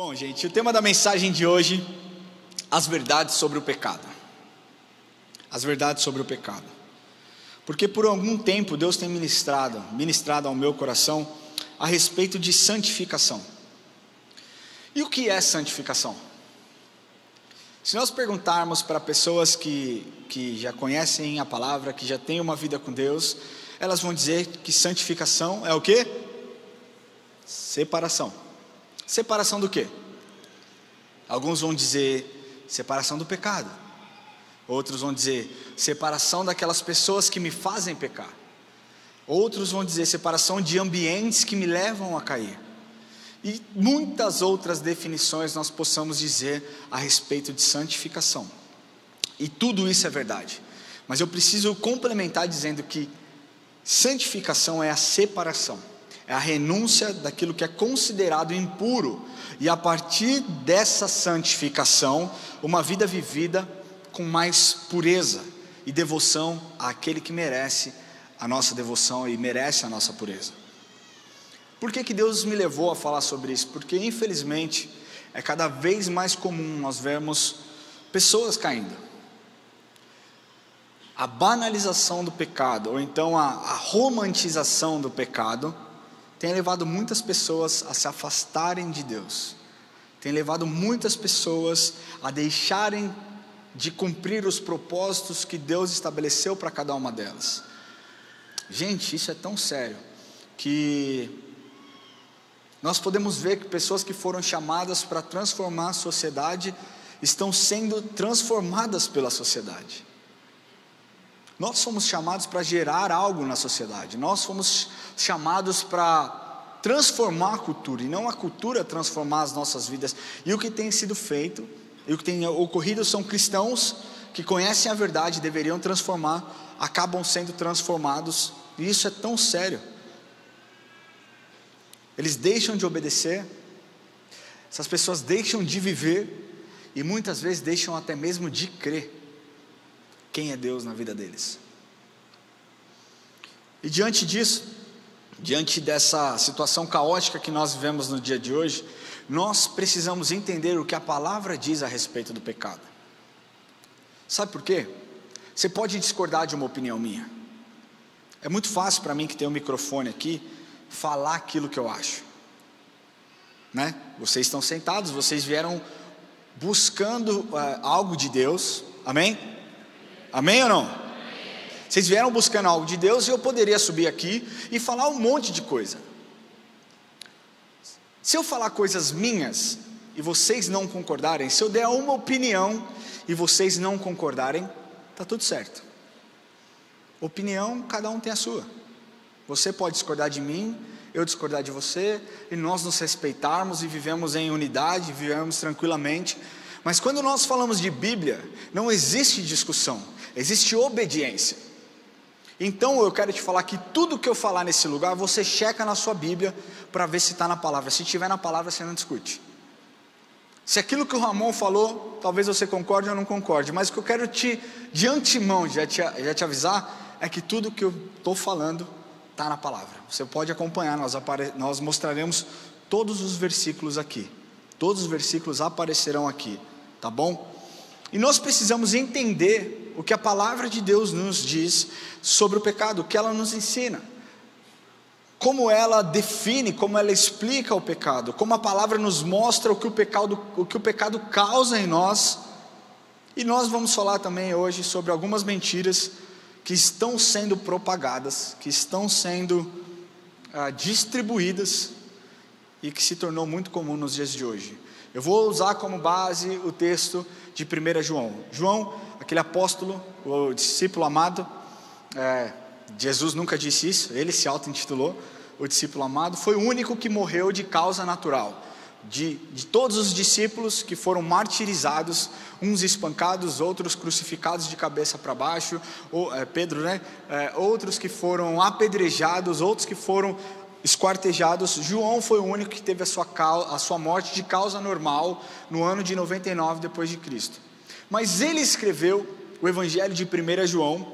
Bom, gente, o tema da mensagem de hoje, as verdades sobre o pecado. As verdades sobre o pecado. Porque por algum tempo Deus tem ministrado ao meu coração a respeito de santificação. E o que é santificação? Se nós perguntarmos para pessoas que já conhecem a palavra, que já têm uma vida com Deus, elas vão dizer que santificação é o quê? Separação. Separação do quê? Alguns vão dizer separação do pecado. Outros vão dizer separação daquelas pessoas que me fazem pecar. Outros vão dizer separação de ambientes que me levam a cair. E muitas outras definições nós possamos dizer a respeito de santificação. E tudo isso é verdade. Mas eu preciso complementar dizendo que santificação é a separação. É a renúncia daquilo que é considerado impuro. E a partir dessa santificação, uma vida vivida com mais pureza e devoção àquele que merece a nossa devoção e merece a nossa pureza. Por que Deus me levou a falar sobre isso? Porque infelizmente é cada vez mais comum nós vermos pessoas caindo. A banalização do pecado, ou então a romantização do pecado, tem levado muitas pessoas a se afastarem de Deus. Tem levado muitas pessoas a deixarem de cumprir os propósitos que Deus estabeleceu para cada uma delas. Gente, isso é tão sério que nós podemos ver que pessoas que foram chamadas para transformar a sociedade estão sendo transformadas pela sociedade. Nós somos chamados para gerar algo na sociedade. Nós fomos chamados para transformar a cultura, e não a cultura transformar as nossas vidas. E o que tem sido feito, e o que tem ocorrido são cristãos que conhecem a verdade, deveriam transformar, acabam sendo transformados. E isso é tão sério. Eles deixam de obedecer, essas pessoas deixam de viver, e muitas vezes deixam até mesmo de crer quem é Deus na vida deles. E diante disso, diante dessa situação caótica que nós vivemos no dia de hoje, nós precisamos entender o que a palavra diz a respeito do pecado. Sabe por quê? Você pode discordar de uma opinião minha. É muito fácil para mim, que tenho um microfone aqui, falar aquilo que eu acho, né? Vocês estão sentados, vocês vieram buscando algo de Deus, amém? Amém ou não? Amém. Vocês vieram buscando algo de Deus, e eu poderia subir aqui e falar um monte de coisa. Se eu falar coisas minhas e vocês não concordarem, se eu der uma opinião e vocês não concordarem, está tudo certo. Opinião, cada um tem a sua. Você pode discordar de mim, eu discordar de você, e nós nos respeitarmos e vivemos em unidade, vivemos tranquilamente. Mas quando nós falamos de Bíblia, não existe discussão, existe obediência. Então eu quero te falar que tudo que eu falar nesse lugar, você checa na sua Bíblia para ver se está na palavra. Se estiver na palavra, você não discute. Se aquilo que o Ramon falou, talvez você concorde ou não concorde, mas o que eu quero de antemão já te avisar, é que tudo que eu estou falando está na palavra. Você pode acompanhar, nós mostraremos todos os versículos aqui. Todos os versículos aparecerão aqui, tá bom? E nós precisamos entender o que a palavra de Deus nos diz sobre o pecado, o que ela nos ensina, como ela define, como ela explica o pecado, como a palavra nos mostra o que o pecado causa em nós. E nós vamos falar também hoje sobre algumas mentiras que estão sendo propagadas, que estão sendo distribuídas, e que se tornou muito comum nos dias de hoje. Eu vou usar como base o texto de 1 João. João, aquele apóstolo, o discípulo amado, Jesus nunca disse isso, ele se auto-intitulou o discípulo amado, foi o único que morreu de causa natural. De todos os discípulos que foram martirizados, uns espancados, outros crucificados de cabeça para baixo, Pedro, né? Outros que foram apedrejados, outros que foram esquartejados, João foi o único que teve a sua morte de causa normal no ano de 99 depois de Cristo. Mas ele escreveu o Evangelho de 1 João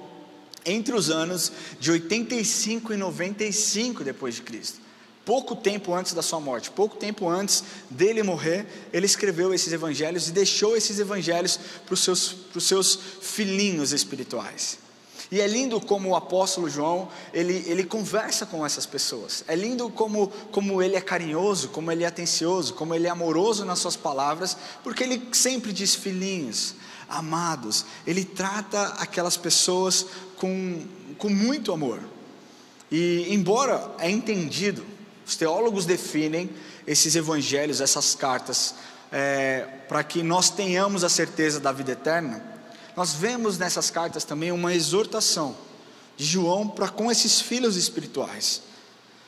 entre os anos de 85 e 95 depois de Cristo. pouco tempo antes da sua morte, pouco tempo antes dele morrer, ele escreveu esses evangelhos e deixou esses evangelhos para os seus filhinhos espirituais. E é lindo como o apóstolo João, ele conversa com essas pessoas. É lindo como ele é carinhoso, como ele é atencioso, como ele é amoroso nas suas palavras, porque ele sempre diz filhinhos, amados. Ele trata aquelas pessoas com muito amor. E embora é entendido, os teólogos definem esses evangelhos, essas cartas, para que nós tenhamos a certeza da vida eterna. Nós vemos nessas cartas também uma exortação de João para com esses filhos espirituais,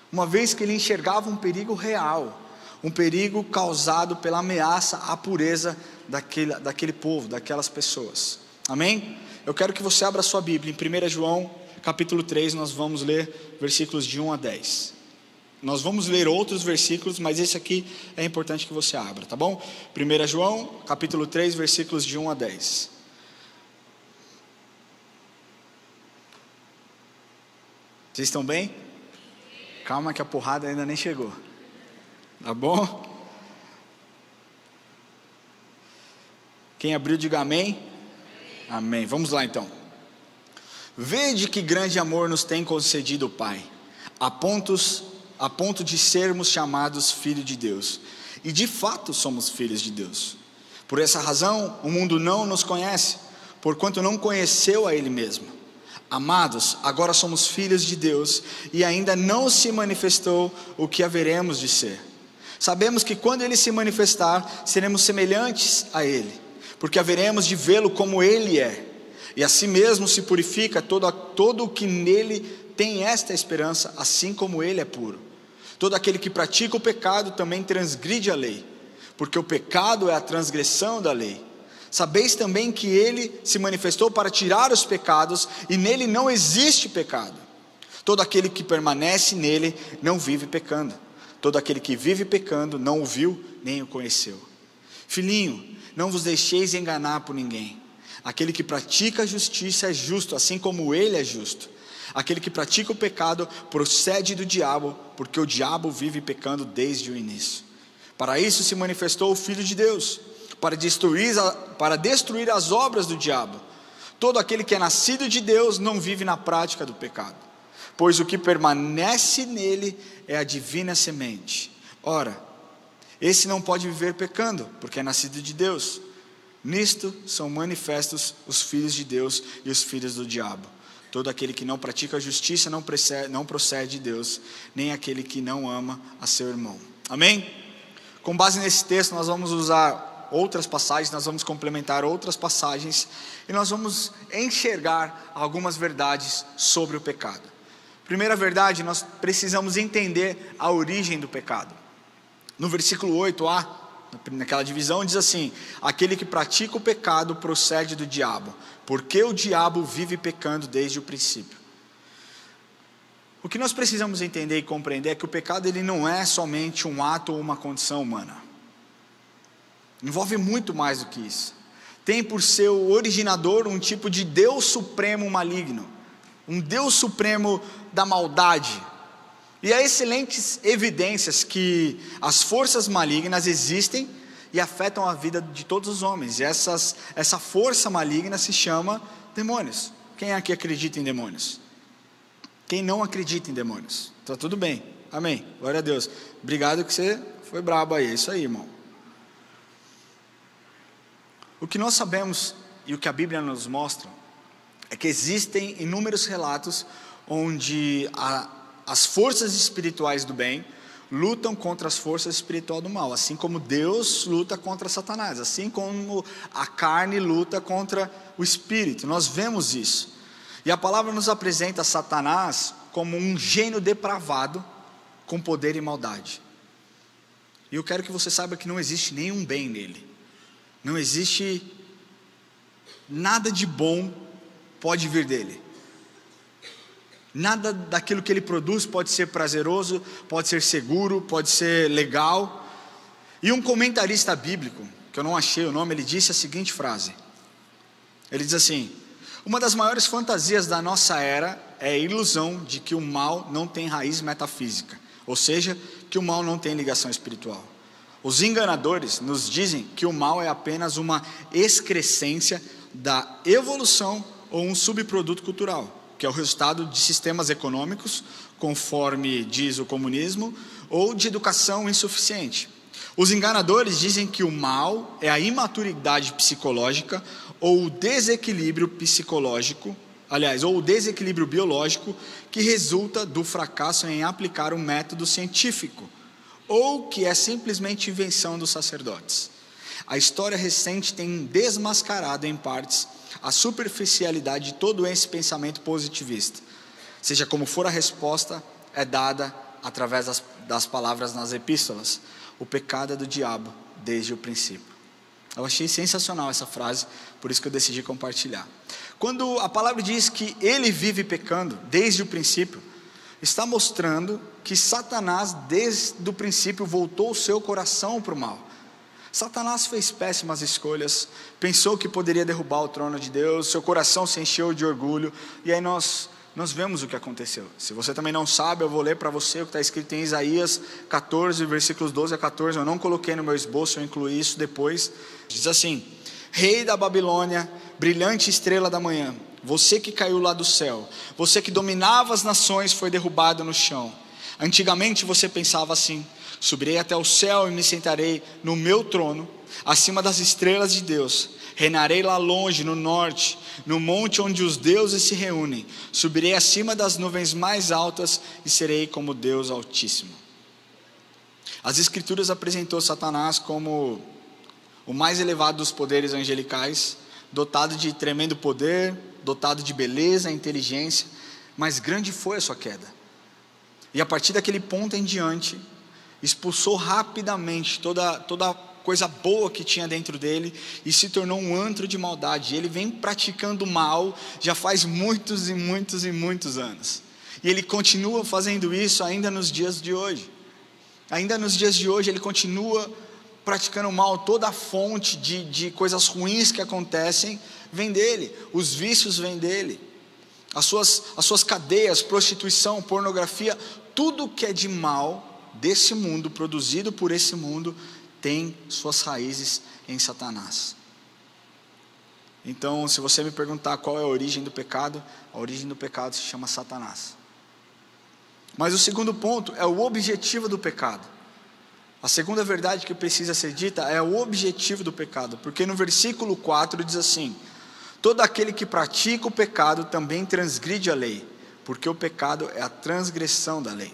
uma vez que ele enxergava um perigo real, um perigo causado pela ameaça à pureza daquele povo, daquelas pessoas. Amém? Eu quero que você abra a sua Bíblia em 1 João capítulo 3, nós vamos ler versículos de 1 a 10. Nós vamos ler outros versículos, mas esse aqui é importante que você abra, tá bom? 1 João capítulo 3, versículos de 1 a 10. Vocês estão bem? Calma que a porrada ainda nem chegou. Tá bom? Quem abriu, diga amém. Amém. Vamos lá então. Vede que grande amor nos tem concedido o Pai, a ponto de sermos chamados filhos de Deus. E de fato somos filhos de Deus. Por essa razão, o mundo não nos conhece, porquanto não conheceu a Ele mesmo. Amados, agora somos filhos de Deus, e ainda não se manifestou o que haveremos de ser. Sabemos que quando Ele se manifestar, seremos semelhantes a Ele, porque haveremos de vê-lo como Ele é. E assim mesmo se purifica todo o que nele tem esta esperança, assim como Ele é puro. Todo aquele que pratica o pecado também transgride a lei, porque o pecado é a transgressão da lei. Sabeis também que Ele se manifestou para tirar os pecados, e nele não existe pecado. Todo aquele que permanece nele não vive pecando. Todo aquele que vive pecando não o viu nem o conheceu. Filhinho, não vos deixeis enganar por ninguém. Aquele que pratica a justiça é justo, assim como Ele é justo. Aquele que pratica o pecado procede do diabo, porque o diabo vive pecando desde o início. Para isso se manifestou o Filho de Deus, para destruir as obras do diabo. Todo aquele que é nascido de Deus não vive na prática do pecado, pois o que permanece nele é a divina semente. Ora, esse não pode viver pecando, porque é nascido de Deus. Nisto são manifestos os filhos de Deus e os filhos do diabo. Todo aquele que não pratica a justiça não procede de Deus, nem aquele que não ama a seu irmão. Amém? Com base nesse texto nós vamos usar outras passagens, nós vamos complementar outras passagens, e nós vamos enxergar algumas verdades sobre o pecado. Primeira verdade, nós precisamos entender a origem do pecado. No versículo 8a, naquela divisão, diz assim: aquele que pratica o pecado procede do diabo, porque o diabo vive pecando desde o princípio. O que nós precisamos entender e compreender é que o pecado ele não é somente um ato ou uma condição humana. Envolve muito mais do que isso. Tem por seu originador um tipo de Deus supremo maligno, um Deus supremo da maldade. E há excelentes evidências que as forças malignas existem e afetam a vida de todos os homens. E essa força maligna se chama demônios. Quem aqui acredita em demônios? Quem não acredita em demônios? Está tudo bem, amém, glória a Deus. Obrigado que você foi brabo aí, é isso aí, irmão. O que nós sabemos e o que a Bíblia nos mostra é que existem inúmeros relatos onde as forças espirituais do bem lutam contra as forças espirituais do mal, assim como Deus luta contra Satanás, assim como a carne luta contra o espírito. Nós vemos isso. E a palavra nos apresenta Satanás como um gênio depravado com poder e maldade. E eu quero que você saiba que não existe nenhum bem nele. Não existe nada de bom pode vir dele. Nada daquilo que ele produz pode ser prazeroso, pode ser seguro, pode ser legal. E um comentarista bíblico, que eu não achei o nome, ele disse a seguinte frase. Ele diz assim: uma das maiores fantasias da nossa era é a ilusão de que o mal não tem raiz metafísica, ou seja, que o mal não tem ligação espiritual. Os enganadores nos dizem que o mal é apenas uma excrescência da evolução ou um subproduto cultural, que é o resultado de sistemas econômicos, conforme diz o comunismo, ou de educação insuficiente. Os enganadores dizem que o mal é a imaturidade psicológica ou o desequilíbrio psicológico, ou o desequilíbrio biológico que resulta do fracasso em aplicar um método científico, ou que é simplesmente invenção dos sacerdotes. A história recente tem desmascarado em partes a superficialidade de todo esse pensamento positivista. Seja como for, a resposta é dada através das palavras nas epístolas. O pecado é do diabo desde o princípio. Eu achei sensacional essa frase, por isso que eu decidi compartilhar. Quando a palavra diz que ele vive pecando desde o princípio, está mostrando que Satanás desde o princípio voltou o seu coração para o mal. Satanás fez péssimas escolhas, pensou que poderia derrubar o trono de Deus, seu coração se encheu de orgulho, e aí nós vemos o que aconteceu. Se você também não sabe, eu vou ler para você o que está escrito em Isaías 14, versículos 12 a 14, eu não coloquei no meu esboço, eu incluí isso depois. Diz assim: Rei da Babilônia, brilhante estrela da manhã, você que caiu lá do céu, você que dominava as nações, foi derrubado no chão. Antigamente você pensava assim: subirei até o céu e me sentarei no meu trono, acima das estrelas de Deus. Reinarei lá longe, no norte, no monte onde os deuses se reúnem. Subirei acima das nuvens mais altas e serei como Deus Altíssimo. As Escrituras apresentou Satanás como o mais elevado dos poderes angelicais, dotado de tremendo poder, dotado de beleza e inteligência, mas grande foi a sua queda. E a partir daquele ponto em diante, expulsou rapidamente toda coisa boa que tinha dentro dele e se tornou um antro de maldade. Ele vem praticando mal já faz muitos e muitos e muitos anos. E ele continua fazendo isso ainda nos dias de hoje. Ainda nos dias de hoje ele continua praticando mal. Toda a fonte de coisas ruins que acontecem vem dele. Os vícios vêm dele. As suas cadeias, prostituição, pornografia, tudo que é de mal desse mundo, produzido por esse mundo, tem suas raízes em Satanás. Então, se você me perguntar qual é a origem do pecado se chama Satanás. Mas o segundo ponto é o objetivo do pecado. A segunda verdade que precisa ser dita é o objetivo do pecado, porque no versículo 4 diz assim: todo aquele que pratica o pecado também transgride a lei, porque o pecado é a transgressão da lei.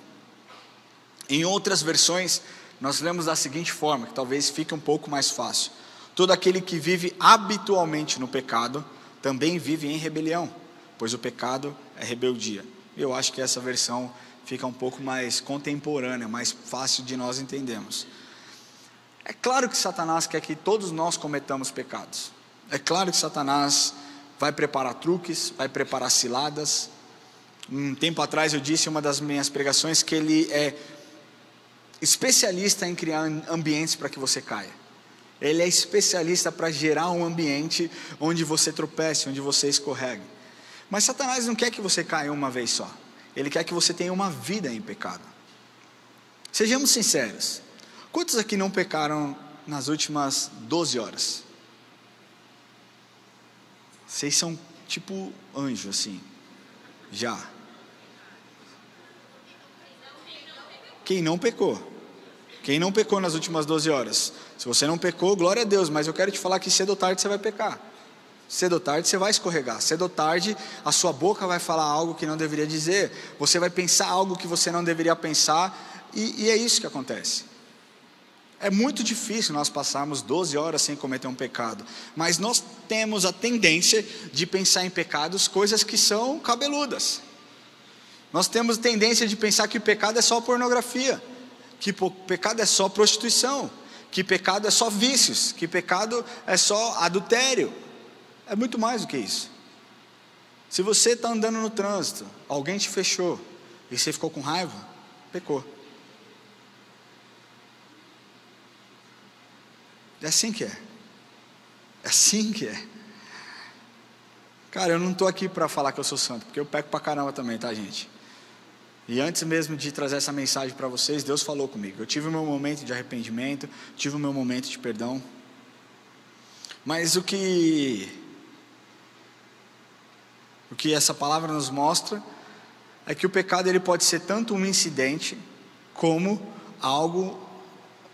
Em outras versões, nós lemos da seguinte forma, que talvez fique um pouco mais fácil: todo aquele que vive habitualmente no pecado, também vive em rebelião, pois o pecado é rebeldia. Eu acho que essa versão fica um pouco mais contemporânea, mais fácil de nós entendermos. É claro que Satanás quer que todos nós cometamos pecados. É claro que Satanás vai preparar truques, vai preparar ciladas. Um tempo atrás eu disse em uma das minhas pregações que ele é especialista em criar ambientes para que você caia. Ele é especialista para gerar um ambiente onde você tropece, onde você escorregue. Mas Satanás não quer que você caia uma vez só. Ele quer que você tenha uma vida em pecado. Sejamos sinceros. Quantos aqui não pecaram nas últimas 12 horas? Vocês são tipo anjo assim. Já. Quem não pecou? Quem não pecou nas últimas 12 horas? Se você não pecou, glória a Deus, mas eu quero te falar que cedo ou tarde você vai pecar. Cedo ou tarde você vai escorregar. Cedo ou tarde a sua boca vai falar algo que não deveria dizer. Você vai pensar algo que você não deveria pensar. E é isso que acontece. É muito difícil nós passarmos 12 horas sem cometer um pecado. Mas nós temos a tendência de pensar em pecados, coisas que são cabeludas. Nós temos tendência de pensar que o pecado é só pornografia, que pecado é só prostituição, que pecado é só vícios, que pecado é só adultério. É muito mais do que isso. Se você está andando no trânsito, alguém te fechou e você ficou com raiva, pecou. É assim que é. É assim que é. Cara, eu não estou aqui para falar que eu sou santo, porque eu peco pra caramba também, tá, gente? E antes mesmo de trazer essa mensagem para vocês, Deus falou comigo. Eu tive o meu momento de arrependimento, tive o meu momento de perdão. Mas o que essa palavra nos mostra é que o pecado ele pode ser tanto um incidente como algo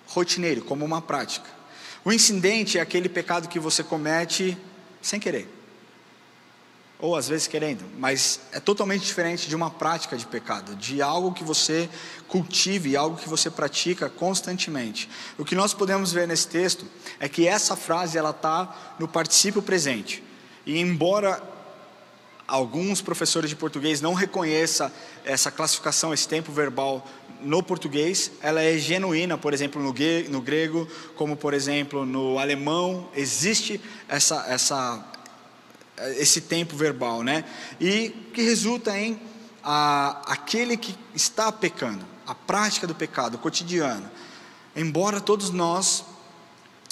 rotineiro, como uma prática. O incidente é aquele pecado que você comete sem querer, ou às vezes querendo, mas é totalmente diferente de uma prática de pecado, de algo que você cultive, algo que você pratica constantemente. O que nós podemos ver nesse texto é que essa frase ela está no particípio presente, e embora alguns professores de português não reconheçam essa classificação, esse tempo verbal no português, ela é genuína, por exemplo, no grego, como por exemplo no alemão, existe esse tempo verbal, né? E que resulta em aquele que está pecando, a prática do pecado, o cotidiano. Embora todos nós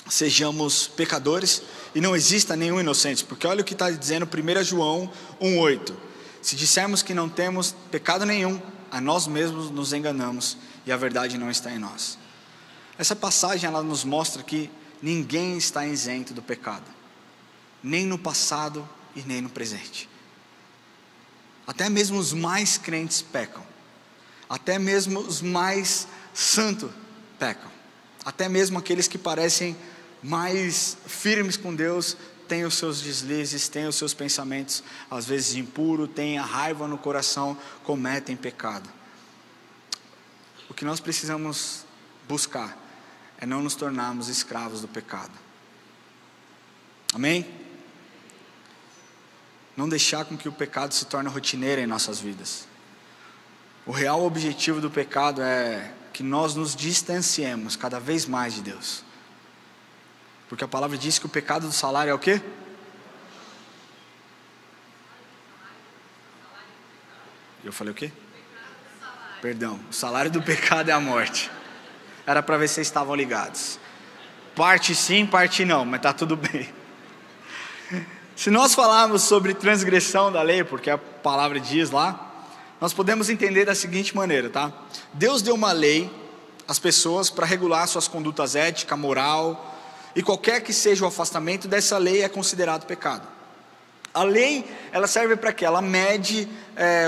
sejamos pecadores, e não exista nenhum inocente, porque olha o que está dizendo 1 João 1,8: se dissermos que não temos pecado nenhum, a nós mesmos nos enganamos, e a verdade não está em nós. Essa passagem ela nos mostra que ninguém está isento do pecado, nem no passado e nem no presente. Até mesmo os mais crentes pecam, até mesmo os mais santos pecam, até mesmo aqueles que parecem mais firmes com Deus têm os seus deslizes, têm os seus pensamentos às vezes impuros, têm a raiva no coração, cometem pecado. O que nós precisamos buscar é não nos tornarmos escravos do pecado. Amém? Não deixar com que o pecado se torne rotineiro em nossas vidas. O real objetivo do pecado é que nós nos distanciemos cada vez mais de Deus. Porque a palavra diz que o pecado do salário é o quê? Eu falei o quê? Perdão, o salário do pecado é a morte. Era para ver se vocês estavam ligados. Parte sim, parte não, mas está tudo bem. Se nós falarmos sobre transgressão da lei, porque a palavra diz lá, nós podemos entender da seguinte maneira, tá? Deus deu uma lei às pessoas para regular suas condutas ética, moral, e qualquer que seja o afastamento dessa lei é considerado pecado. A lei, ela serve para quê? Ela mede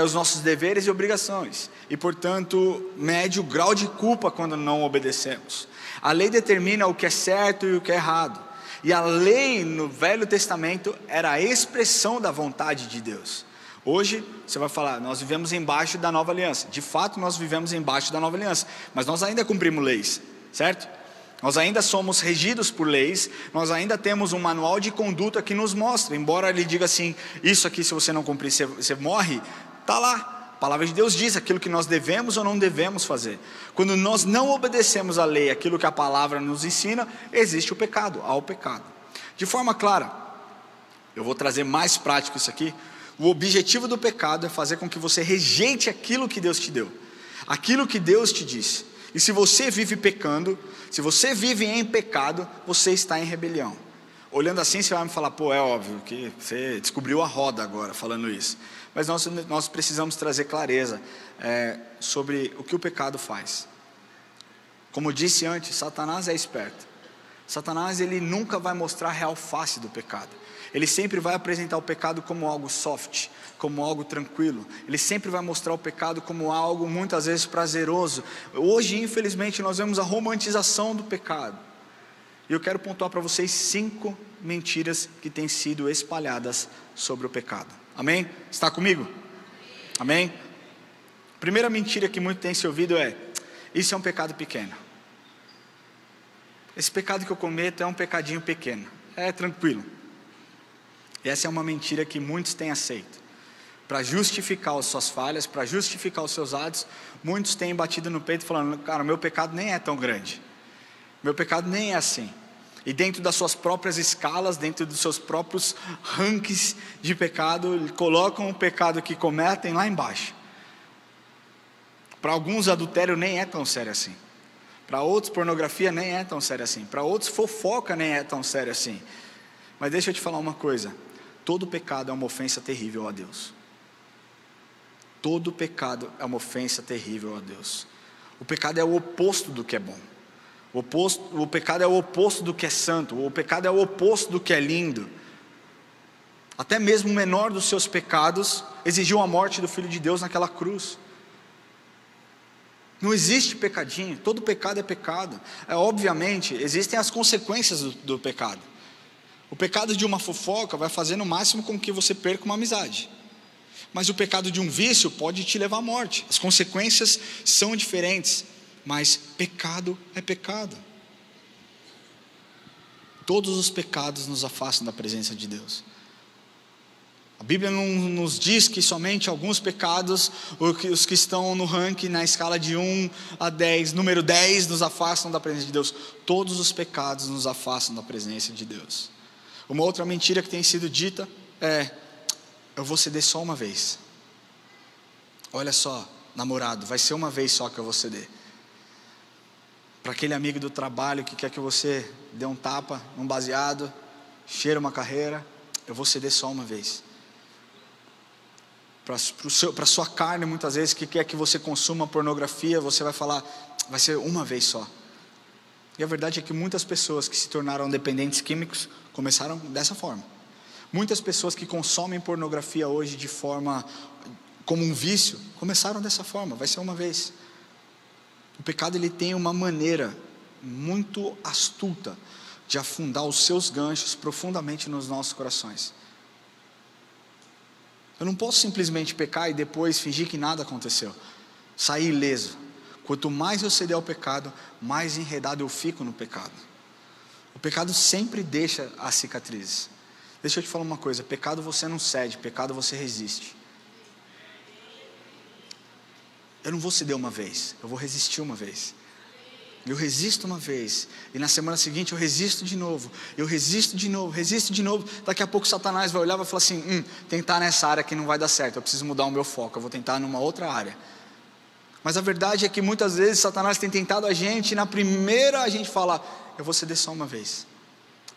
os nossos deveres e obrigações, e portanto mede o grau de culpa quando não obedecemos. A lei determina o que é certo e o que é errado, e a lei no Velho Testamento era a expressão da vontade de Deus. Hoje você vai falar, nós vivemos embaixo da nova aliança. De fato nós vivemos embaixo da nova aliança, mas nós ainda cumprimos leis, certo? Nós ainda somos regidos por leis, nós ainda temos um manual de conduta que nos mostra, embora ele diga assim, isso aqui se você não cumprir você morre, está lá. A palavra de Deus diz aquilo que nós devemos ou não devemos fazer. Quando nós não obedecemos a lei, aquilo que a palavra nos ensina, existe o pecado, há o pecado. De forma clara, eu vou trazer mais prático isso aqui. O objetivo do pecado é fazer com que você rejeite aquilo que Deus te deu, aquilo que Deus te disse. E se você vive pecando, se você vive em pecado, você está em rebelião. Olhando assim você vai me falar, pô, é óbvio que você descobriu a roda agora falando isso. Mas nós precisamos trazer clareza sobre o que o pecado faz. Como eu disse antes, Satanás é esperto. Satanás ele nunca vai mostrar a real face do pecado. Ele sempre vai apresentar o pecado como algo soft, como algo tranquilo. Ele sempre vai mostrar o pecado como algo muitas vezes prazeroso. Hoje, infelizmente, nós vemos a romantização do pecado. E eu quero pontuar para vocês 5 mentiras que têm sido espalhadas sobre o pecado. Amém? Está comigo? Amém? Primeira mentira que muito tem se ouvido é: isso é um pecado pequeno. Esse pecado que eu cometo é um pecadinho pequeno, é tranquilo. E essa é uma mentira que muitos têm aceito. Para justificar as suas falhas, para justificar os seus atos, muitos têm batido no peito falando, cara, o meu pecado nem é tão grande. Meu pecado nem é assim. E dentro das suas próprias escalas, dentro dos seus próprios rankings de pecado, colocam o pecado que cometem lá embaixo. Para alguns adultério nem é tão sério assim. Para outros pornografia nem é tão sério assim. Para outros fofoca nem é tão sério assim. Mas deixa eu te falar uma coisa. Todo pecado é uma ofensa terrível a Deus. Todo pecado é uma ofensa terrível a Deus. O pecado é o oposto do que é bom. O pecado é o oposto do que é santo. O pecado é o oposto do que é lindo. Até mesmo o menor dos seus pecados exigiu a morte do Filho de Deus naquela cruz. Não existe pecadinho, todo pecado é pecado. Obviamente, existem as consequências do pecado. O pecado de uma fofoca vai fazer no máximo com que você perca uma amizade. Mas o pecado de um vício pode te levar à morte. As consequências são diferentes, mas pecado é pecado. Todos os pecados nos afastam da presença de Deus. A Bíblia não nos diz que somente alguns pecados, os que estão no ranking, na escala de 1 a 10, número 10, nos afastam da presença de Deus. Todos os pecados nos afastam da presença de Deus. Uma outra mentira que tem sido dita é: eu vou ceder só uma vez. Olha só, namorado, vai ser uma vez só que eu vou ceder. Para aquele amigo do trabalho que quer que você dê um tapa, um baseado, cheire uma carreira, eu vou ceder só uma vez. Para a sua carne, muitas vezes, que quer que você consuma pornografia, você vai falar, vai ser uma vez só. E a verdade é que muitas pessoas que se tornaram dependentes químicos começaram dessa forma. Muitas pessoas que consomem pornografia hoje de forma, como um vício, começaram dessa forma, vai ser uma vez. O pecado, ele tem uma maneira muito astuta de afundar os seus ganchos profundamente nos nossos corações. Eu não posso simplesmente pecar e depois fingir que nada aconteceu, sair ileso. Quanto mais eu ceder ao pecado, mais enredado eu fico no pecado. O pecado sempre deixa as cicatrizes. Deixa eu te falar uma coisa: pecado você não cede, pecado você resiste. Eu não vou ceder uma vez, eu vou resistir uma vez. Eu resisto uma vez, e na semana seguinte eu resisto de novo, eu resisto de novo, resisto de novo. Daqui a pouco Satanás vai olhar e vai falar assim: tentar nessa área que não vai dar certo, eu preciso mudar o meu foco, eu vou tentar numa outra área. Mas a verdade é que muitas vezes Satanás tem tentado a gente, e na primeira a gente fala: eu vou ceder só uma vez.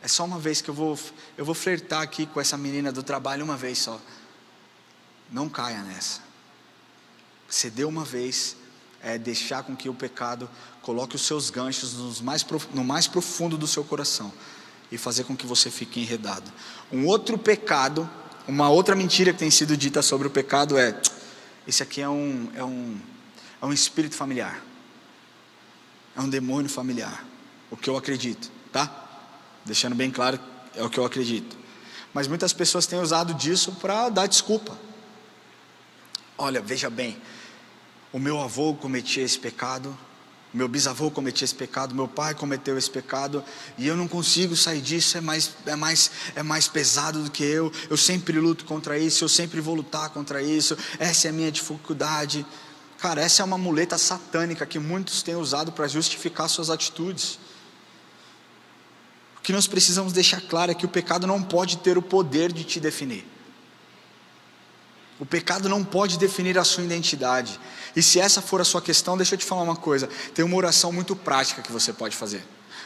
É só uma vez que eu vou flertar aqui com essa menina do trabalho uma vez só. Não caia nessa. Ceder uma vez é deixar com que o pecado coloque os seus ganchos no mais profundo do seu coração e fazer com que você fique enredado. Um outro pecado, uma outra mentira que tem sido dita sobre o pecado é: esse aqui é um espírito familiar, é um demônio familiar. O que eu acredito, tá? Deixando bem claro, é o que eu acredito. Mas muitas pessoas têm usado disso para dar desculpa. Olha, veja bem, o meu avô cometia esse pecado, meu bisavô cometia esse pecado, meu pai cometeu esse pecado, e eu não consigo sair disso, é mais pesado do que eu sempre luto contra isso, eu sempre vou lutar contra isso, essa é a minha dificuldade. Cara, essa é uma muleta satânica que muitos têm usado para justificar suas atitudes. O que nós precisamos deixar claro é que o pecado não pode ter o poder de te definir. O pecado não pode definir a sua identidade. E se essa for a sua questão, deixa eu te falar uma coisa: tem uma oração muito prática que você pode fazer.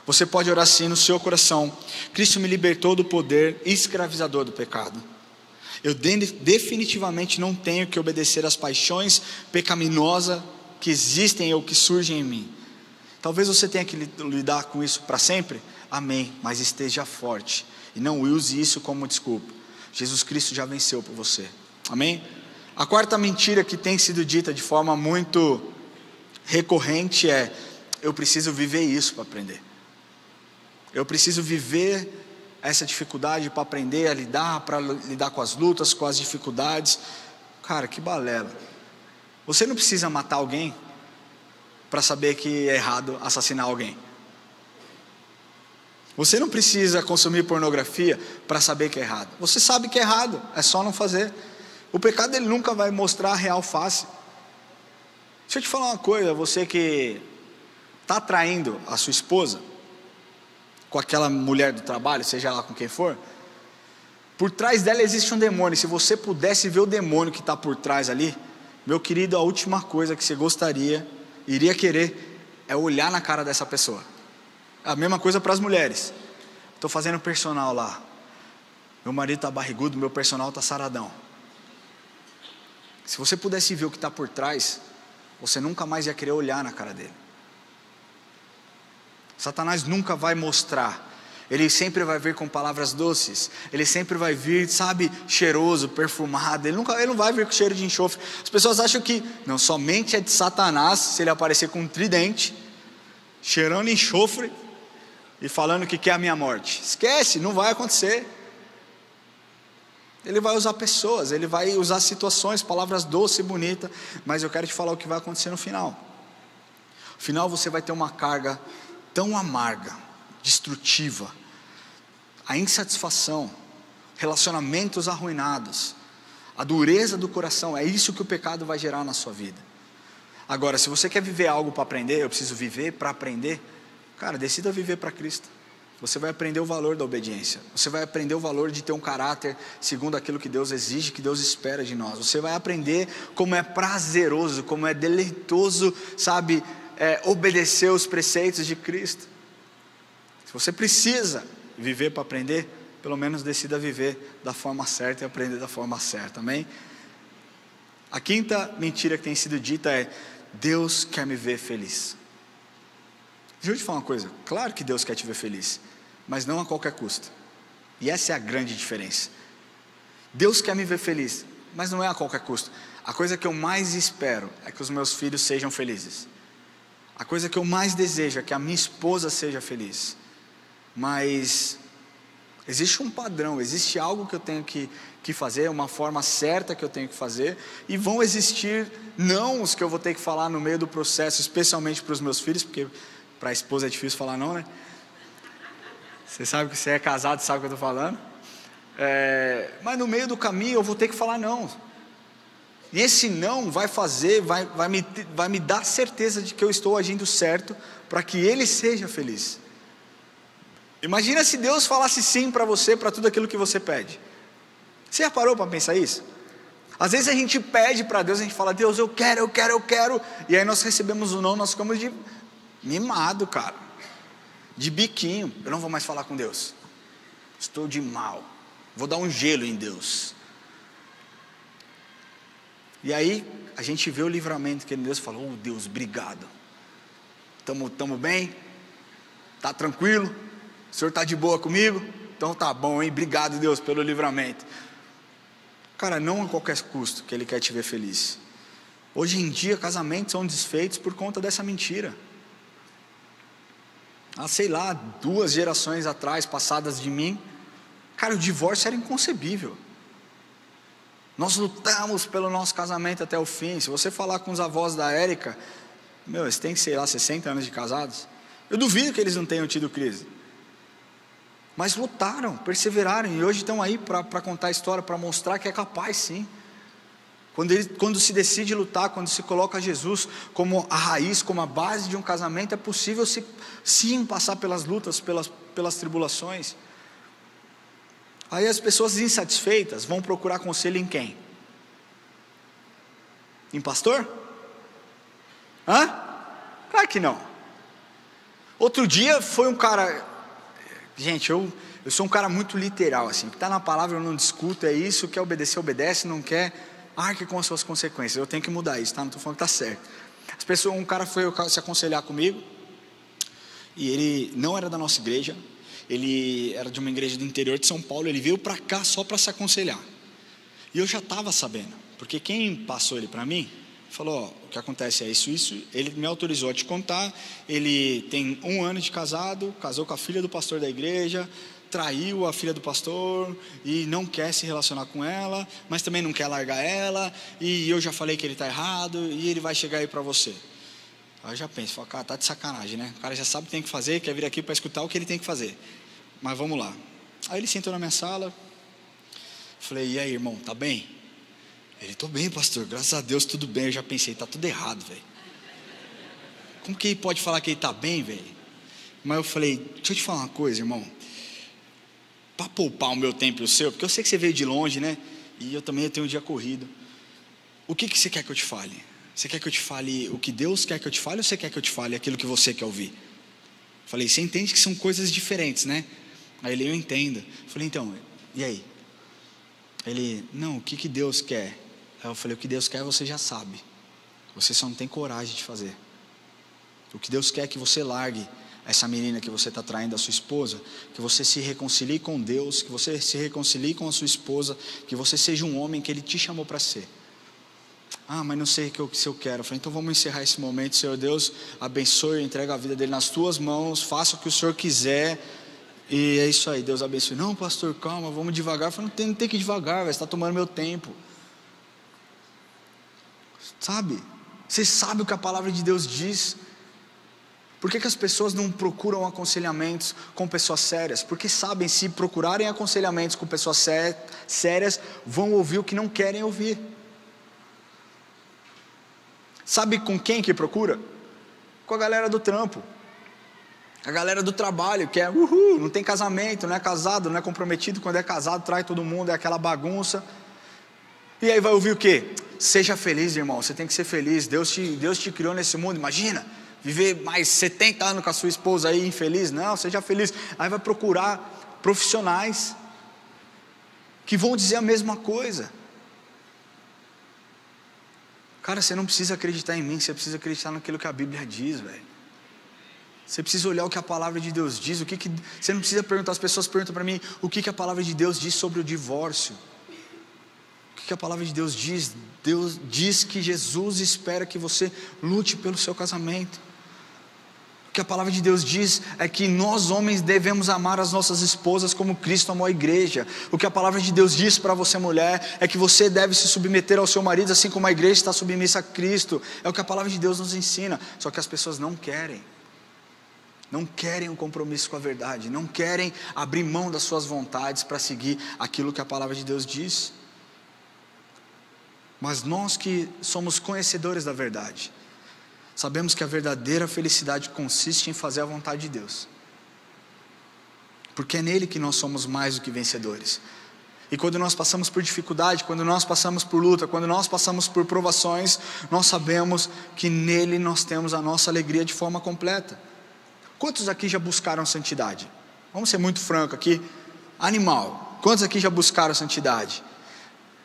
Você pode orar assim no seu coração: Cristo me libertou do poder escravizador do pecado. Eu definitivamente não tenho que obedecer às paixões pecaminosas que existem ou que surgem em mim. Talvez você tenha que lidar com isso para sempre. Amém, mas esteja forte e não use isso como desculpa. Jesus Cristo já venceu por você. Amém? A quarta mentira que tem sido dita de forma muito recorrente é: eu preciso viver isso para aprender. Eu preciso viver essa dificuldade para aprender a lidar com as lutas, com as dificuldades. Cara, que balela. Você não precisa matar alguém para saber que é errado assassinar alguém. Você não precisa consumir pornografia para saber que é errado. Você sabe que é errado, é só não fazer. O pecado, ele nunca vai mostrar a real face. Deixa eu te falar uma coisa: você que está traindo a sua esposa com aquela mulher do trabalho, seja lá com quem for, por trás dela existe um demônio. Se você pudesse ver o demônio que está por trás ali, meu querido, a última coisa que você iria querer é olhar na cara dessa pessoa. A mesma coisa para as mulheres. Estou fazendo personal lá, meu marido está barrigudo, meu personal está saradão. Se você pudesse ver o que está por trás, você nunca mais ia querer olhar na cara dele. Satanás nunca vai mostrar. Ele sempre vai vir com palavras doces. Ele sempre vai vir, sabe, cheiroso, perfumado. Ele não vai vir com cheiro de enxofre. As pessoas acham que, não, somente é de Satanás se ele aparecer com um tridente, cheirando enxofre e falando que quer a minha morte. Esquece, não vai acontecer. Ele vai usar pessoas, ele vai usar situações, palavras doces e bonitas. Mas eu quero te falar o que vai acontecer no final. No final você vai ter uma carga tão amarga, destrutiva, a insatisfação, relacionamentos arruinados, a dureza do coração. É isso que o pecado vai gerar na sua vida. Agora, se você quer viver algo para aprender, eu preciso viver para aprender, cara, decida viver para Cristo. Você vai aprender o valor da obediência. Você vai aprender o valor de ter um caráter segundo aquilo que Deus exige, que Deus espera de nós. Você vai aprender como é prazeroso, como é deleitoso, sabe, obedecer os preceitos de Cristo. Se você precisa viver para aprender, pelo menos decida viver da forma certa e aprender da forma certa, amém? A quinta mentira que tem sido dita é: Deus quer me ver feliz. Deixa eu te falar uma coisa, claro que Deus quer te ver feliz, mas não a qualquer custo. E essa é a grande diferença. Deus quer me ver feliz, mas não é a qualquer custo. A coisa que eu mais espero é que os meus filhos sejam felizes. A coisa que eu mais desejo é que a minha esposa seja feliz. Mas existe um padrão, existe algo que eu tenho que fazer, uma forma certa que eu tenho que fazer, e vão existir nãos que eu vou ter que falar no meio do processo, especialmente para os meus filhos, porque para a esposa é difícil falar não, né? Você sabe que você é casado, sabe o que eu estou falando. Mas no meio do caminho eu vou ter que falar não. E esse não vai me dar certeza de que eu estou agindo certo, para que ele seja feliz. Imagina se Deus falasse sim para você, para tudo aquilo que você pede. Você já parou para pensar isso? Às vezes a gente pede para Deus, a gente fala: Deus, eu quero, e aí nós recebemos o não, nós ficamos de mimado, cara, de biquinho. Eu não vou mais falar com Deus, estou de mal, vou dar um gelo em Deus. E aí a gente vê o livramento que Deus falou: oh Deus, obrigado, estamos bem, está tranquilo, o Senhor está de boa comigo? Então tá bom, hein? Obrigado, Deus, pelo livramento. Cara, não a qualquer custo que Ele quer te ver feliz. Hoje em dia casamentos são desfeitos por conta dessa mentira. Sei lá, 2 gerações atrás, passadas de mim, cara, o divórcio era inconcebível. Nós lutamos pelo nosso casamento até o fim. Se você falar com os avós da Érica, eles têm, sei lá, 60 anos de casados, eu duvido que eles não tenham tido crise. Mas lutaram, perseveraram, e hoje estão aí para contar a história, para mostrar que é capaz sim. Quando se decide lutar, quando se coloca Jesus como a raiz, como a base de um casamento, é possível sim passar pelas lutas, pelas tribulações. Aí as pessoas insatisfeitas vão procurar conselho em quem? Em pastor? Claro que não. Outro dia foi um cara... Gente, eu sou um cara muito literal, assim, o que está na palavra eu não discuto, é isso, quer obedecer, obedece, não quer, arque com as suas consequências. Eu tenho que mudar isso, tá? Não estou falando que está certo. Um cara foi se aconselhar comigo, e ele não era da nossa igreja, ele era de uma igreja do interior de São Paulo, ele veio para cá só para se aconselhar, e eu já estava sabendo, porque quem passou ele para mim, falou: o que acontece é isso, ele me autorizou a te contar. Ele tem 1 ano de casado, casou com a filha do pastor da igreja, traiu a filha do pastor e não quer se relacionar com ela, mas também não quer largar ela, e eu já falei que ele está errado, e ele vai chegar aí para você. Aí eu já penso, cara, tá de sacanagem, né? O cara já sabe o que tem que fazer, quer vir aqui para escutar o que ele tem que fazer, mas vamos lá. Aí ele sentou na minha sala, falei: e aí, irmão, tá bem? Ele: tô bem, pastor, graças a Deus, tudo bem. Eu já pensei, tá tudo errado, velho. Como que ele pode falar que ele tá bem, velho? Mas eu falei: deixa eu te falar uma coisa, irmão, para poupar o meu tempo e o seu, porque eu sei que você veio de longe, né? E eu também tenho um dia corrido. O que você quer que eu te fale? Você quer que eu te fale o que Deus quer que eu te fale, ou você quer que eu te fale aquilo que você quer ouvir? Falei: você entende que são coisas diferentes, né? Aí ele: eu entendo. Falei: então, e aí? Ele: não, o que Deus quer Aí eu falei, o que Deus quer você já sabe, você só não tem coragem de fazer. O que Deus quer é que você largue essa menina que você está traindo, a sua esposa, que você se reconcilie com Deus, que você se reconcilie com a sua esposa, que você seja um homem que Ele te chamou para ser. Ah, mas não sei se eu quero. Eu falei, então vamos encerrar esse momento. Senhor Deus, abençoe, entrega a vida dele nas tuas mãos, faça o que o Senhor quiser, e é isso aí, Deus abençoe. Não, pastor, calma, vamos devagar. Eu falei, não tem que ir devagar, você está tomando meu tempo. Sabe, você sabe o que a palavra de Deus diz. Por que as pessoas não procuram aconselhamentos com pessoas sérias? Porque sabem, se procurarem aconselhamentos com pessoas sérias, vão ouvir o que não querem ouvir. Sabe com quem que procura? Com a galera do trampo, a galera do trabalho, que é não tem casamento, não é casado, não é comprometido. Quando é casado, trai todo mundo, é aquela bagunça. E aí vai ouvir o quê? Seja feliz, irmão, você tem que ser feliz. Deus te criou nesse mundo, imagina viver mais 70 anos com a sua esposa aí infeliz. Não, seja feliz. Aí vai procurar profissionais que vão dizer a mesma coisa. Cara, você não precisa acreditar em mim, você precisa acreditar naquilo que a Bíblia diz, velho. Você precisa olhar o que a palavra de Deus diz. Você não precisa perguntar, as pessoas perguntam para mim, o que a palavra de Deus diz sobre o divórcio. O que a palavra de Deus diz? Deus diz que Jesus espera que você lute pelo seu casamento. O que a palavra de Deus diz é que nós homens devemos amar as nossas esposas como Cristo amou a igreja. O que a palavra de Deus diz para você, mulher, é que você deve se submeter ao seu marido assim como a igreja está submissa a Cristo. É o que a palavra de Deus nos ensina. Só que as pessoas não querem um compromisso com a verdade, não querem abrir mão das suas vontades para seguir aquilo que a palavra de Deus diz. Mas nós que somos conhecedores da verdade, sabemos que a verdadeira felicidade consiste em fazer a vontade de Deus, porque é nele que nós somos mais do que vencedores. E quando nós passamos por dificuldade, quando nós passamos por luta, quando nós passamos por provações, nós sabemos que nele nós temos a nossa alegria de forma completa. Quantos aqui já buscaram santidade? Vamos ser muito franco aqui. Animal, quantos aqui já buscaram santidade?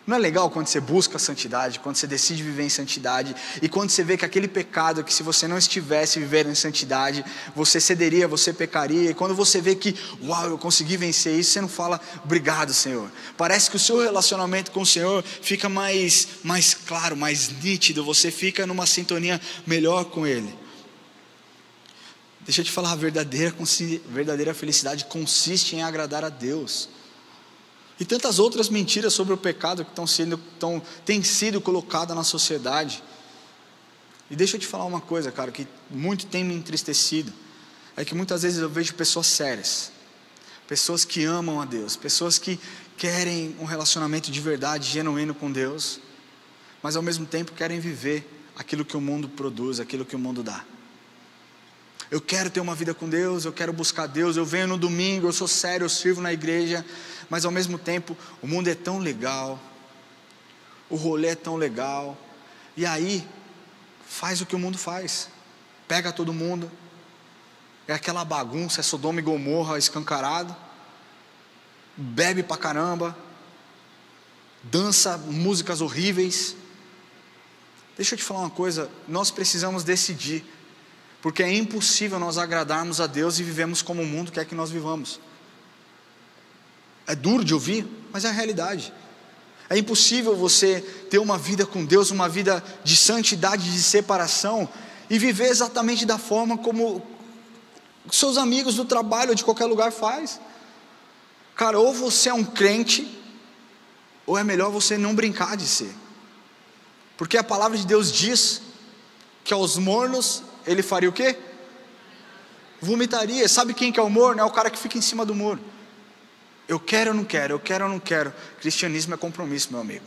Não é legal quando você busca a santidade, quando você decide viver em santidade, e quando você vê que aquele pecado que se você não estivesse vivendo em santidade, você cederia, você pecaria, e quando você vê que, uau, eu consegui vencer isso, você não fala, obrigado, Senhor. Parece que o seu relacionamento com o Senhor fica mais claro, mais nítido, você fica numa sintonia melhor com Ele. Deixa eu te falar, a verdadeira felicidade consiste em agradar a Deus. E tantas outras mentiras sobre o pecado que têm sido colocadas na sociedade. E deixa eu te falar uma coisa, cara, que muito tem me entristecido. É que muitas vezes eu vejo pessoas sérias, pessoas que amam a Deus, pessoas que querem um relacionamento de verdade, genuíno com Deus, mas ao mesmo tempo querem viver aquilo que o mundo produz, aquilo que o mundo dá. Eu quero ter uma vida com Deus, eu quero buscar Deus, eu venho no domingo, eu sou sério, eu sirvo na igreja, mas ao mesmo tempo o mundo é tão legal, o rolê é tão legal, e aí faz o que o mundo faz, pega todo mundo, é aquela bagunça, é Sodoma e Gomorra escancarado, bebe pra caramba, dança músicas horríveis. Deixa eu te falar uma coisa, nós precisamos decidir, porque é impossível nós agradarmos a Deus e vivemos como o mundo quer que nós vivamos. É duro de ouvir, mas é a realidade. É impossível você ter uma vida com Deus, uma vida de santidade, de separação, e viver exatamente da forma como seus amigos do trabalho ou de qualquer lugar faz. Cara, ou você é um crente, ou é melhor você não brincar de ser. Porque a palavra de Deus diz que aos mornos ele faria o quê? Vomitaria. Sabe quem que é o morno? É o cara que fica em cima do muro. Eu quero ou não quero, eu quero ou não quero. Cristianismo é compromisso, meu amigo.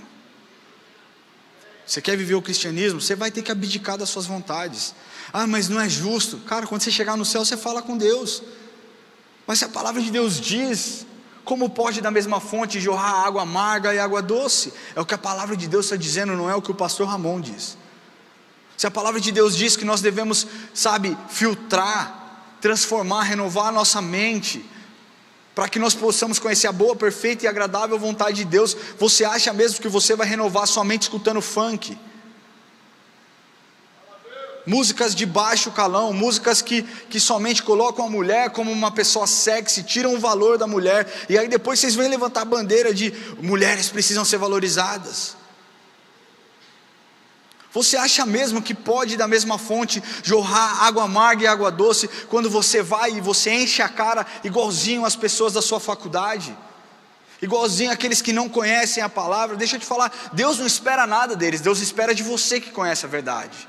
Você quer viver o cristianismo? Você vai ter que abdicar das suas vontades. Ah, mas não é justo. Cara, quando você chegar no céu, você fala com Deus. Mas se a palavra de Deus diz, como pode da mesma fonte jorrar água amarga e água doce? É o que a palavra de Deus está dizendo, não é o que o pastor Ramon diz. Se a palavra de Deus diz que nós devemos, filtrar, transformar, renovar a nossa mente, para que nós possamos conhecer a boa, perfeita e agradável vontade de Deus. Você acha mesmo que você vai renovar sua mente escutando funk? Músicas de baixo calão, músicas que somente colocam a mulher como uma pessoa sexy, tiram o valor da mulher, e aí depois vocês vêm levantar a bandeira de mulheres precisam ser valorizadas. Você acha mesmo que pode da mesma fonte jorrar água amarga e água doce, quando você vai e você enche a cara igualzinho as pessoas da sua faculdade? Igualzinho aqueles que não conhecem a palavra? Deixa eu te falar, Deus não espera nada deles, Deus espera de você que conhece a verdade.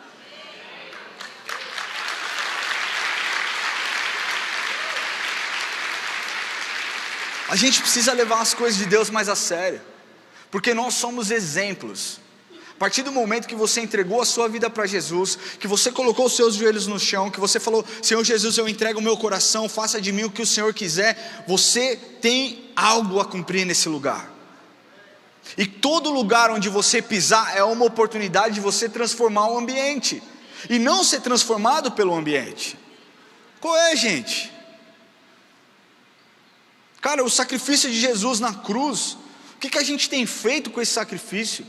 A gente precisa levar as coisas de Deus mais a sério, porque nós somos exemplos. A partir do momento que você entregou a sua vida para Jesus, que você colocou os seus joelhos no chão, que você falou: Senhor Jesus, eu entrego o meu coração, faça de mim o que o Senhor quiser, você tem algo a cumprir nesse lugar. E todo lugar onde você pisar é uma oportunidade de você transformar o ambiente, e não ser transformado pelo ambiente. Qual é, gente? Cara, o sacrifício de Jesus na cruz, o que a gente tem feito com esse sacrifício?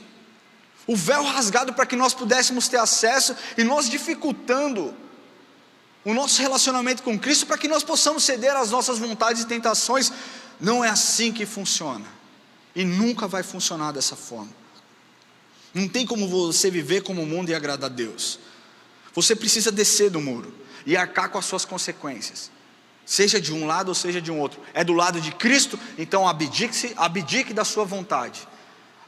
O véu rasgado para que nós pudéssemos ter acesso, e nós dificultando o nosso relacionamento com Cristo, para que nós possamos ceder às nossas vontades e tentações. Não é assim que funciona, e nunca vai funcionar dessa forma. Não tem como você viver como o mundo e agradar a Deus. Você precisa descer do muro e arcar com as suas consequências, seja de um lado ou seja de um outro. É do lado de Cristo, então abdique da sua vontade,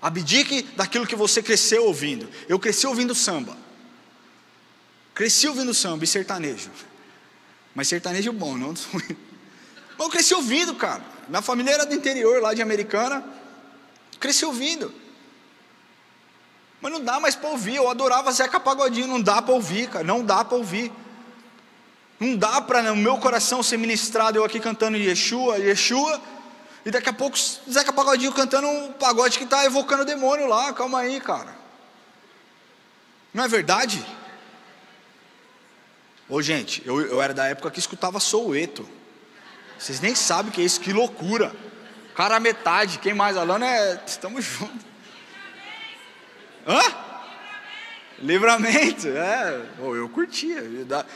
abdique daquilo que você cresceu ouvindo. Eu cresci ouvindo samba, e sertanejo, mas sertanejo bom, não. Mas eu cresci ouvindo, cara. Minha família era do interior, lá de Americana. Cresci ouvindo, mas não dá mais para ouvir. Eu adorava Zeca Pagodinho, não dá para ouvir, cara. Não dá para ouvir. Não dá para no meu coração ser ministrado, eu aqui cantando Yeshua, Yeshua, e daqui a pouco Zeca Pagodinho cantando um pagode que está evocando o demônio lá. Calma aí, cara. Não é verdade? Ô gente, eu era da época que escutava Soueto. Vocês nem sabem o que é isso, que loucura. Cara, a metade, quem mais? Alana estamos juntos. Hã? Livramento, eu curtia,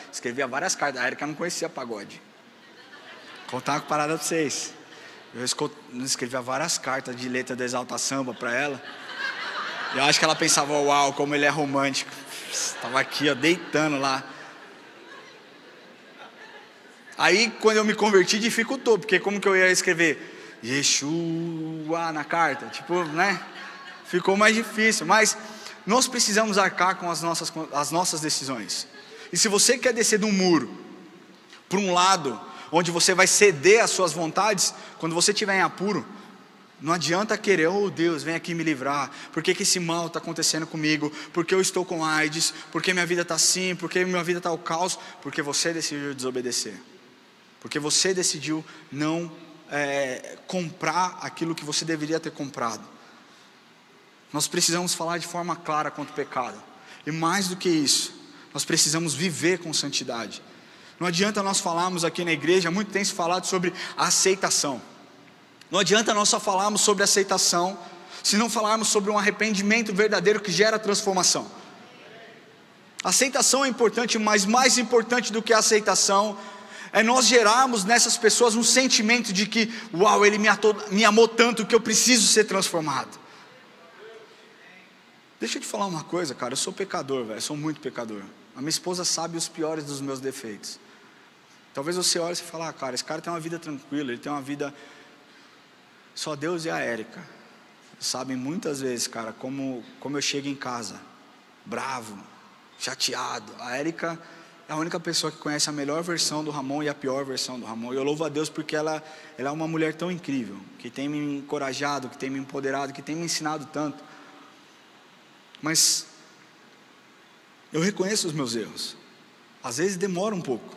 escrevia várias cartas. A Erika não conhecia pagode. Vou contar uma parada para vocês. Eu escrevia várias cartas de letra de Exalta Samba para ela. Eu acho que ela pensava: uau, como ele é romântico. Estava aqui, ó, deitando lá. Aí quando eu me converti dificultou, porque como que eu ia escrever Yeshua na carta? Tipo, né? Ficou mais difícil, mas nós precisamos arcar com as nossas decisões. E se você quer descer de um muro para um lado onde você vai ceder às suas vontades, quando você estiver em apuro, não adianta querer: oh Deus, vem aqui me livrar, por que esse mal está acontecendo comigo, porque eu estou com AIDS, porque minha vida está assim, porque minha vida está ao caos. Porque você decidiu desobedecer, porque você decidiu não comprar aquilo que você deveria ter comprado. Nós precisamos falar de forma clara contra o pecado, e mais do que isso, nós precisamos viver com santidade. Não adianta nós falarmos aqui na igreja, muito tem se falado sobre aceitação. Não adianta nós só falarmos sobre aceitação, se não falarmos sobre um arrependimento verdadeiro que gera transformação. Aceitação é importante, mas mais importante do que a aceitação é nós gerarmos nessas pessoas um sentimento de que: uau, ele me amou tanto que eu preciso ser transformado. Deixa eu te falar uma coisa, cara, eu sou pecador, velho, sou muito pecador. A minha esposa sabe os piores dos meus defeitos. Talvez você olhe e fale: cara, esse cara tem uma vida tranquila, ele tem uma vida... Só Deus e a Érica sabem muitas vezes, cara, como eu chego em casa, bravo, chateado. A Érica é a única pessoa que conhece a melhor versão do Ramon e a pior versão do Ramon. E eu louvo a Deus porque ela é uma mulher tão incrível, que tem me encorajado, que tem me empoderado, que tem me ensinado tanto. Mas eu reconheço os meus erros. Às vezes demora um pouco,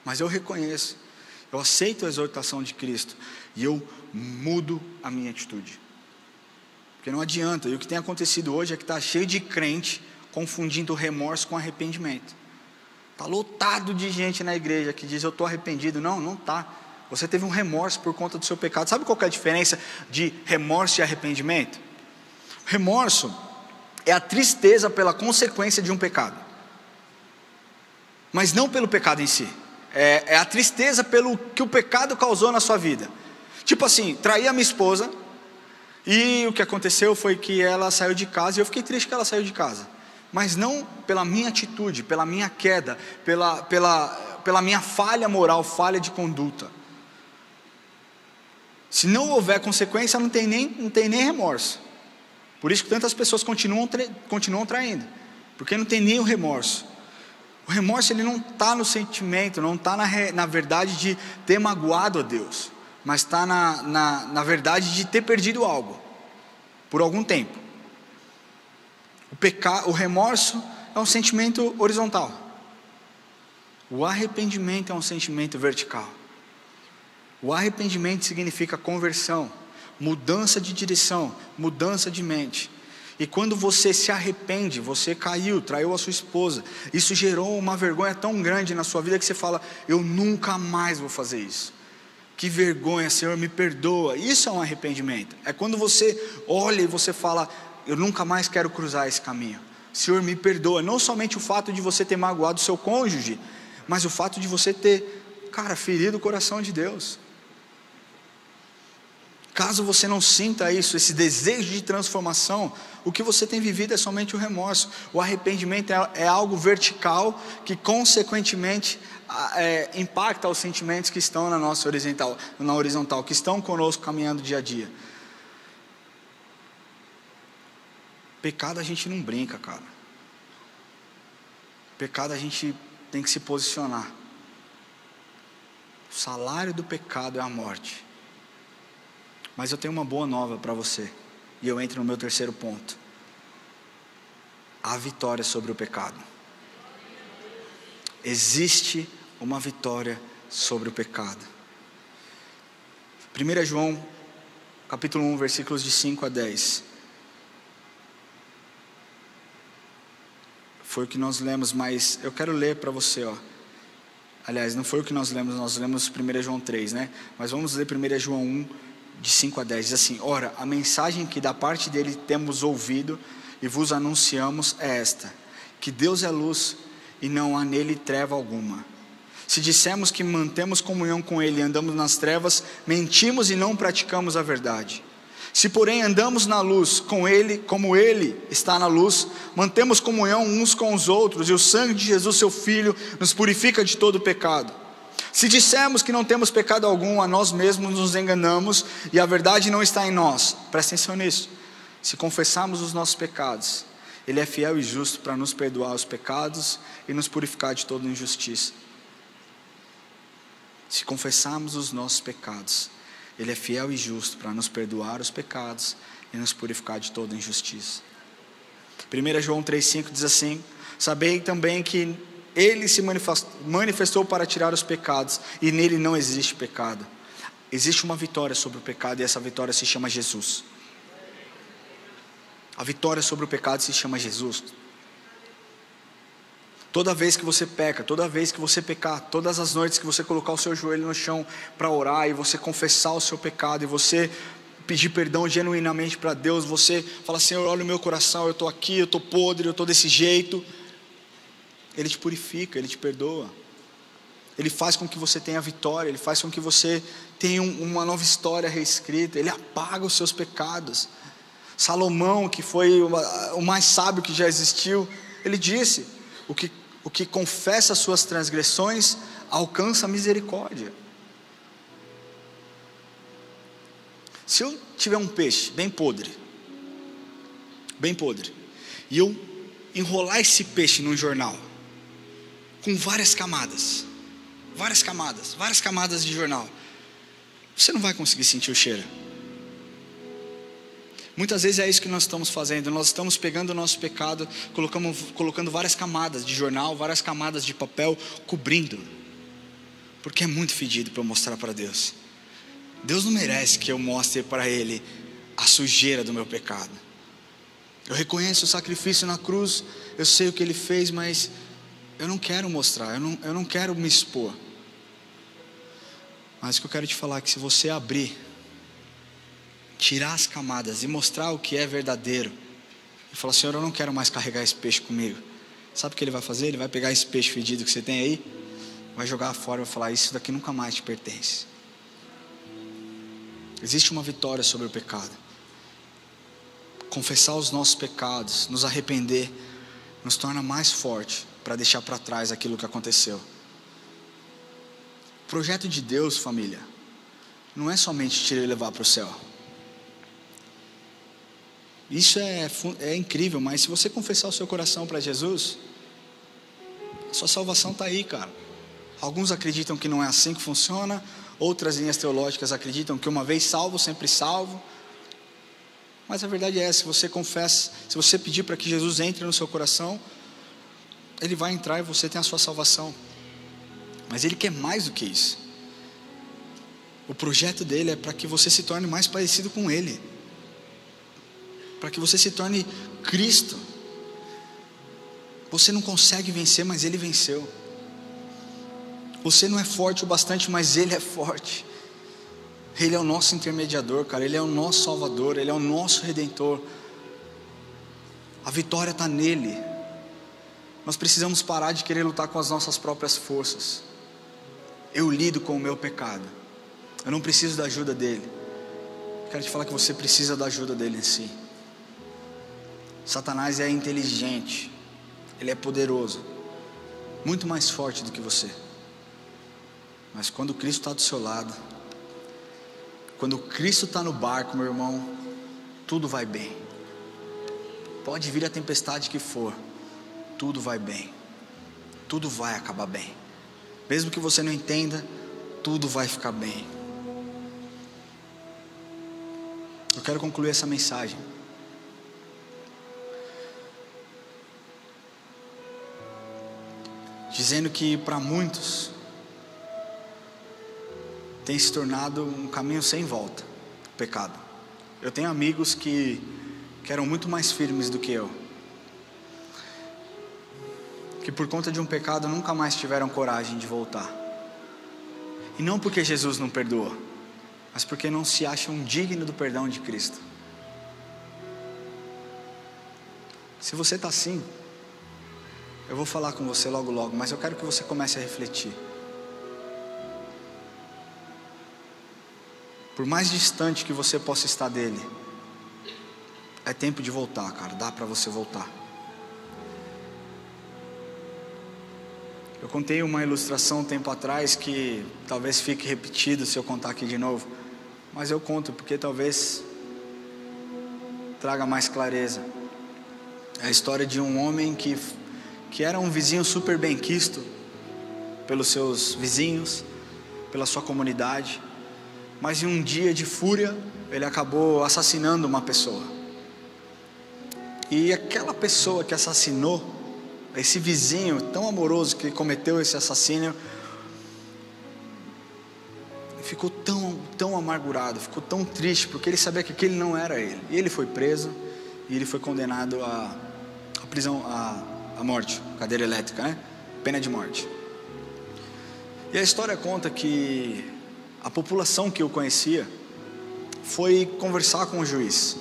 mas eu reconheço. Eu aceito a exortação de Cristo e eu mudo a minha atitude. Porque não adianta. E o que tem acontecido hoje é que está cheio de crente confundindo remorso com arrependimento. Está lotado de gente na igreja que diz: eu estou arrependido. Não está. você teve um remorso por conta do seu pecado. Sabe qual que é a diferença de remorso e arrependimento? Remorso é a tristeza pela consequência de um pecado, mas não pelo pecado em si. É a tristeza pelo que o pecado causou na sua vida. Tipo assim, traí a minha esposa, e o que aconteceu foi que ela saiu de casa, e eu fiquei triste que ela saiu de casa, mas não pela minha atitude, pela minha queda, pela minha falha moral, falha de conduta. Se não houver consequência, não tem nem remorso. Por isso que tantas pessoas continuam traindo, porque não tem nem o remorso. O remorso, ele não está no sentimento, não está na verdade de ter magoado a Deus, mas está na verdade de ter perdido algo por algum tempo. O remorso é um sentimento horizontal, o arrependimento é um sentimento vertical. O arrependimento significa conversão, mudança de direção, mudança de mente. E quando você se arrepende, você caiu, traiu a sua esposa, isso gerou uma vergonha tão grande na sua vida que você fala: eu nunca mais vou fazer isso. Que vergonha, Senhor, me perdoa. Isso é um arrependimento. É quando você olha e você fala: eu nunca mais quero cruzar esse caminho. Senhor, me perdoa. Não somente o fato de você ter magoado o seu cônjuge, mas o fato de você ter, ferido o coração de Deus. Caso você não sinta isso, esse desejo de transformação, o que você tem vivido é somente o remorso. O arrependimento é algo vertical que consequentemente impacta os sentimentos que estão na horizontal, que estão conosco caminhando dia a dia. Pecado a gente não brinca, cara. Pecado a gente tem que se posicionar. O salário do pecado é a morte. Mas eu tenho uma boa nova para você, e eu entro no meu terceiro ponto: a vitória sobre o pecado. Existe uma vitória sobre o pecado. 1 João, capítulo 1, versículos de 5 a 10. Foi o que nós lemos, mas eu quero ler para você, Aliás, não foi o que nós lemos 1 João 3, né? Mas vamos ler 1 João 1, de 5 a 10, diz assim: ora, a mensagem que da parte dele temos ouvido e vos anunciamos é esta: que Deus é luz e não há nele treva alguma. Se dissermos que mantemos comunhão com ele e andamos nas trevas, mentimos e não praticamos a verdade. Se porém andamos na luz com ele, como ele está na luz, mantemos comunhão uns com os outros, e o sangue de Jesus, seu Filho, nos purifica de todo pecado. Se dissermos que não temos pecado algum, a nós mesmos nos enganamos e a verdade não está em nós. Presta atenção nisso. Se confessarmos os nossos pecados, ele é fiel e justo para nos perdoar os pecados e nos purificar de toda injustiça. Se confessarmos os nossos pecados, ele é fiel e justo para nos perdoar os pecados e nos purificar de toda injustiça. 1 João 3,5 diz assim: sabei também que ele se manifestou para tirar os pecados, e nele não existe pecado. Existe uma vitória sobre o pecado, e essa vitória se chama Jesus. A vitória sobre o pecado se chama Jesus. Toda vez que você peca, toda vez que você pecar, todas as noites que você colocar o seu joelho no chão para orar, e você confessar o seu pecado, e você pedir perdão genuinamente para Deus, você fala: Senhor, olha o meu coração, eu estou aqui, eu estou podre, eu estou desse jeito. Ele te purifica, ele te perdoa. Ele faz com que você tenha vitória, ele faz com que você tenha uma nova história reescrita, ele apaga os seus pecados. Salomão, que foi o mais sábio que já existiu, ele disse: o que confessa as suas transgressões alcança a misericórdia. Se eu tiver um peixe bem podre, e eu enrolar esse peixe num jornal, com várias camadas de jornal, você não vai conseguir sentir o cheiro. Muitas vezes é isso que nós estamos fazendo. Nós estamos pegando o nosso pecado, colocando várias camadas de jornal, várias camadas de papel, cobrindo, porque é muito fedido para eu mostrar para Deus. Deus não merece que eu mostre para Ele a sujeira do meu pecado. Eu reconheço o sacrifício na cruz, eu sei o que Ele fez, mas eu não quero mostrar, eu não quero me expor. Mas o que eu quero te falar é que se você abrir, tirar as camadas e mostrar o que é verdadeiro, e falar: Senhor, eu não quero mais carregar esse peixe comigo. Sabe o que Ele vai fazer? Ele vai pegar esse peixe fedido que você tem aí, vai jogar fora e vai falar: isso daqui nunca mais te pertence. Existe uma vitória sobre o pecado. Confessar os nossos pecados, nos arrepender, nos torna mais forte para deixar para trás aquilo que aconteceu. O projeto de Deus, família, não é somente te levar para o céu. Isso é incrível, mas se você confessar o seu coração para Jesus, a sua salvação está aí, cara. Alguns acreditam que não é assim que funciona, outras linhas teológicas acreditam que uma vez salvo, sempre salvo. Mas a verdade é essa: se você confessa, se você pedir para que Jesus entre no seu coração, Ele vai entrar e você tem a sua salvação. Mas Ele quer mais do que isso. O projeto dele é para que você se torne mais parecido com Ele, para que você se torne Cristo. Você não consegue vencer, mas Ele venceu. Você não é forte o bastante, mas Ele é forte. Ele é o nosso intermediador, cara. Ele é o nosso Salvador, Ele é o nosso Redentor. A vitória está nele. Nós precisamos parar de querer lutar com as nossas próprias forças. Eu lido com o meu pecado, eu não preciso da ajuda dele. Quero te falar que você precisa da ajuda dele em si. Satanás é inteligente, ele é poderoso, muito mais forte do que você. Mas quando Cristo está do seu lado, quando Cristo está no barco, meu irmão, tudo vai bem. Pode vir a tempestade que for, tudo vai bem, tudo vai acabar bem. Mesmo que você não entenda, tudo vai ficar bem. Eu quero concluir essa mensagem dizendo que para muitos tem se tornado um caminho sem volta, o pecado. Eu tenho amigos que eram muito mais firmes do que eu, que por conta de um pecado nunca mais tiveram coragem de voltar. E não porque Jesus não perdoou, mas porque não se acham dignos do perdão de Cristo. Se você está assim, eu vou falar com você logo logo, mas eu quero que você comece a refletir. Por mais distante que você possa estar dele, é tempo de voltar, cara. Dá para você voltar. Eu contei uma ilustração um tempo atrás que talvez fique repetido se eu contar aqui de novo, mas eu conto porque talvez traga mais clareza. É a história de um homem que era um vizinho super benquisto pelos seus vizinhos, pela sua comunidade, mas em um dia de fúria ele acabou assassinando uma pessoa. E aquela pessoa que assassinou, esse vizinho tão amoroso que cometeu esse assassínio, ficou tão amargurado, ficou tão triste, porque ele sabia que aquele não era ele. E ele foi preso e ele foi condenado à prisão, à morte, cadeira elétrica, né? Pena de morte. E a história conta que a população que eu conhecia foi conversar com o juiz.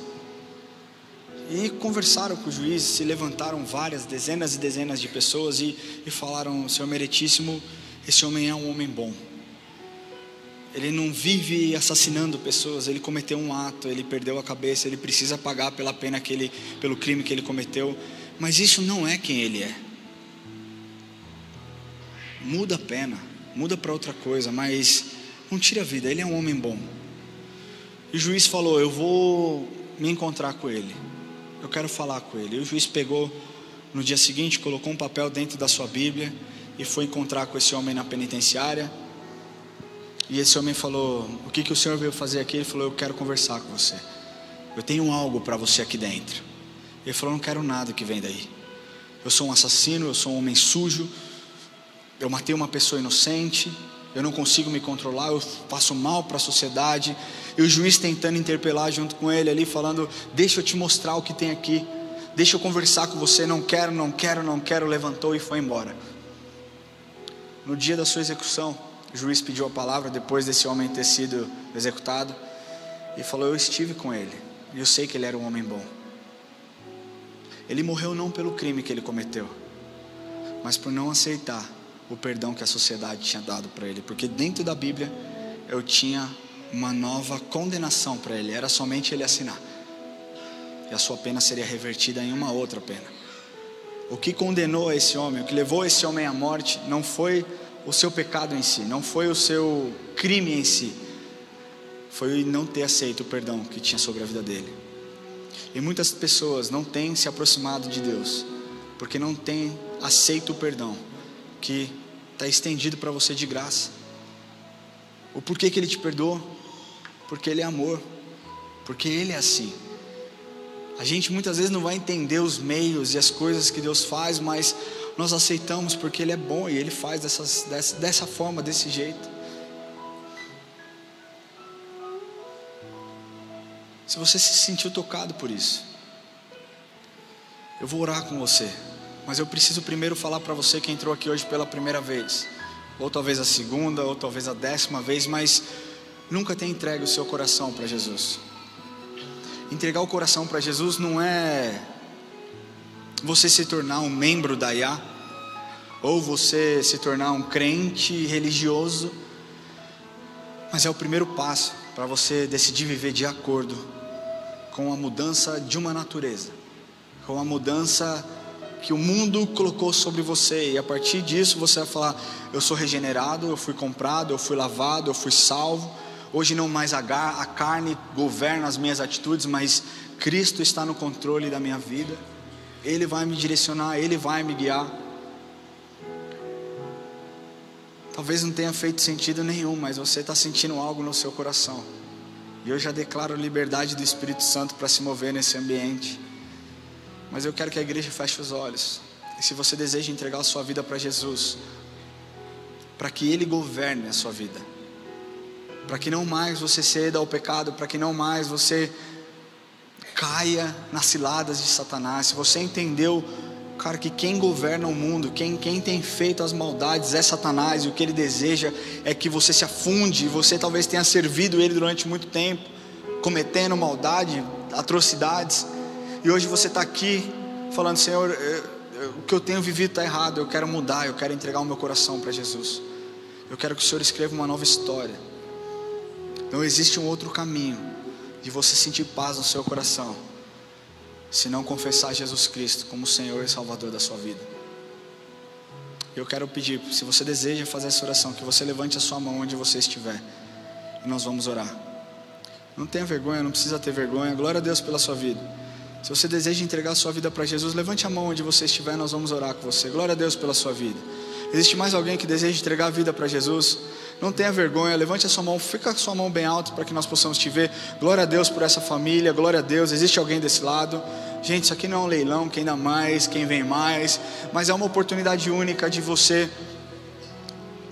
E conversaram com o juiz, se levantaram dezenas e dezenas de pessoas e falaram: Senhor Meritíssimo, esse homem é um homem bom. Ele não vive assassinando pessoas, ele cometeu um ato, ele perdeu a cabeça, ele precisa pagar pela pena pelo crime que ele cometeu, mas isso não é quem ele é. Muda a pena, muda para outra coisa, mas não tira a vida, ele é um homem bom. E o juiz falou: eu vou me encontrar com ele, eu quero falar com ele. E o juiz pegou, no dia seguinte, colocou um papel dentro da sua Bíblia e foi encontrar com esse homem na penitenciária. E esse homem falou: o que o senhor veio fazer aqui? Ele falou: eu quero conversar com você, eu tenho algo para você aqui dentro. Ele falou: não quero nada que vem daí. Eu sou um assassino, eu sou um homem sujo, eu matei uma pessoa inocente, eu não consigo me controlar, eu faço mal para a sociedade. E o juiz tentando interpelar junto com ele ali, falando: deixa eu te mostrar o que tem aqui, deixa eu conversar com você. Não quero, levantou e foi embora. No dia da sua execução, O juiz pediu a palavra depois desse homem ter sido executado e falou: eu estive com ele e eu sei que ele era um homem bom. Ele morreu não pelo crime que ele cometeu, mas por não aceitar o perdão que a sociedade tinha dado para ele, porque dentro da Bíblia eu tinha uma nova condenação para ele, era somente ele assinar, e a sua pena seria revertida em uma outra pena. O que condenou esse homem, o que levou esse homem à morte, não foi o seu pecado em si, não foi o seu crime em si, foi não ter aceito o perdão que tinha sobre a vida dele. E muitas pessoas não têm se aproximado de Deus, porque não têm aceito o perdão que está estendido para você de graça. O porquê que Ele te perdoa? Porque Ele é amor, porque Ele é assim. A gente muitas vezes não vai entender os meios e as coisas que Deus faz, mas nós aceitamos porque Ele é bom e Ele faz dessa forma, desse jeito. Se você se sentiu tocado por isso, eu vou orar com você, mas eu preciso primeiro falar para você que entrou aqui hoje pela primeira vez, ou talvez a segunda, ou talvez a 10ª vez, mas nunca tem entregue o seu coração para Jesus. Entregar o coração para Jesus não é você se tornar um membro da IA, ou você se tornar um crente religioso, mas é o primeiro passo para você decidir viver de acordo com a mudança de uma natureza, com a mudança que o mundo colocou sobre você, e a partir disso você vai falar: eu sou regenerado, eu fui comprado, eu fui lavado, eu fui salvo. Hoje não mais a carne governa as minhas atitudes, mas Cristo está no controle da minha vida. Ele vai me direcionar, Ele vai me guiar. Talvez não tenha feito sentido nenhum, mas você está sentindo algo no seu coração, e eu já declaro a liberdade do Espírito Santo para se mover nesse ambiente. Mas eu quero que a igreja feche os olhos, e se você deseja entregar a sua vida para Jesus, para que Ele governe a sua vida, para que não mais você ceda ao pecado, para que não mais você caia nas ciladas de Satanás. Se você entendeu, cara, que quem governa o mundo, quem tem feito as maldades é Satanás, e o que ele deseja é que você se afunde, e você talvez tenha servido ele durante muito tempo, cometendo maldade, atrocidades, e hoje você está aqui falando: Senhor, o que eu tenho vivido está errado, eu quero mudar, eu quero entregar o meu coração para Jesus, eu quero que o Senhor escreva uma nova história. Não existe um outro caminho de você sentir paz no seu coração, se não confessar Jesus Cristo como Senhor e Salvador da sua vida. Eu quero pedir, se você deseja fazer essa oração, que você levante a sua mão onde você estiver, e nós vamos orar. Não tenha vergonha, não precisa ter vergonha. Glória a Deus pela sua vida. Se você deseja entregar a sua vida para Jesus, levante a mão onde você estiver, nós vamos orar com você. Glória a Deus pela sua vida. Existe mais alguém que deseja entregar a vida para Jesus? Não tenha vergonha, levante a sua mão, fica com a sua mão bem alta para que nós possamos te ver. Glória a Deus por essa família, glória a Deus. Existe alguém desse lado? Gente, isso aqui não é um leilão, quem dá mais, quem vem mais, mas é uma oportunidade única de você,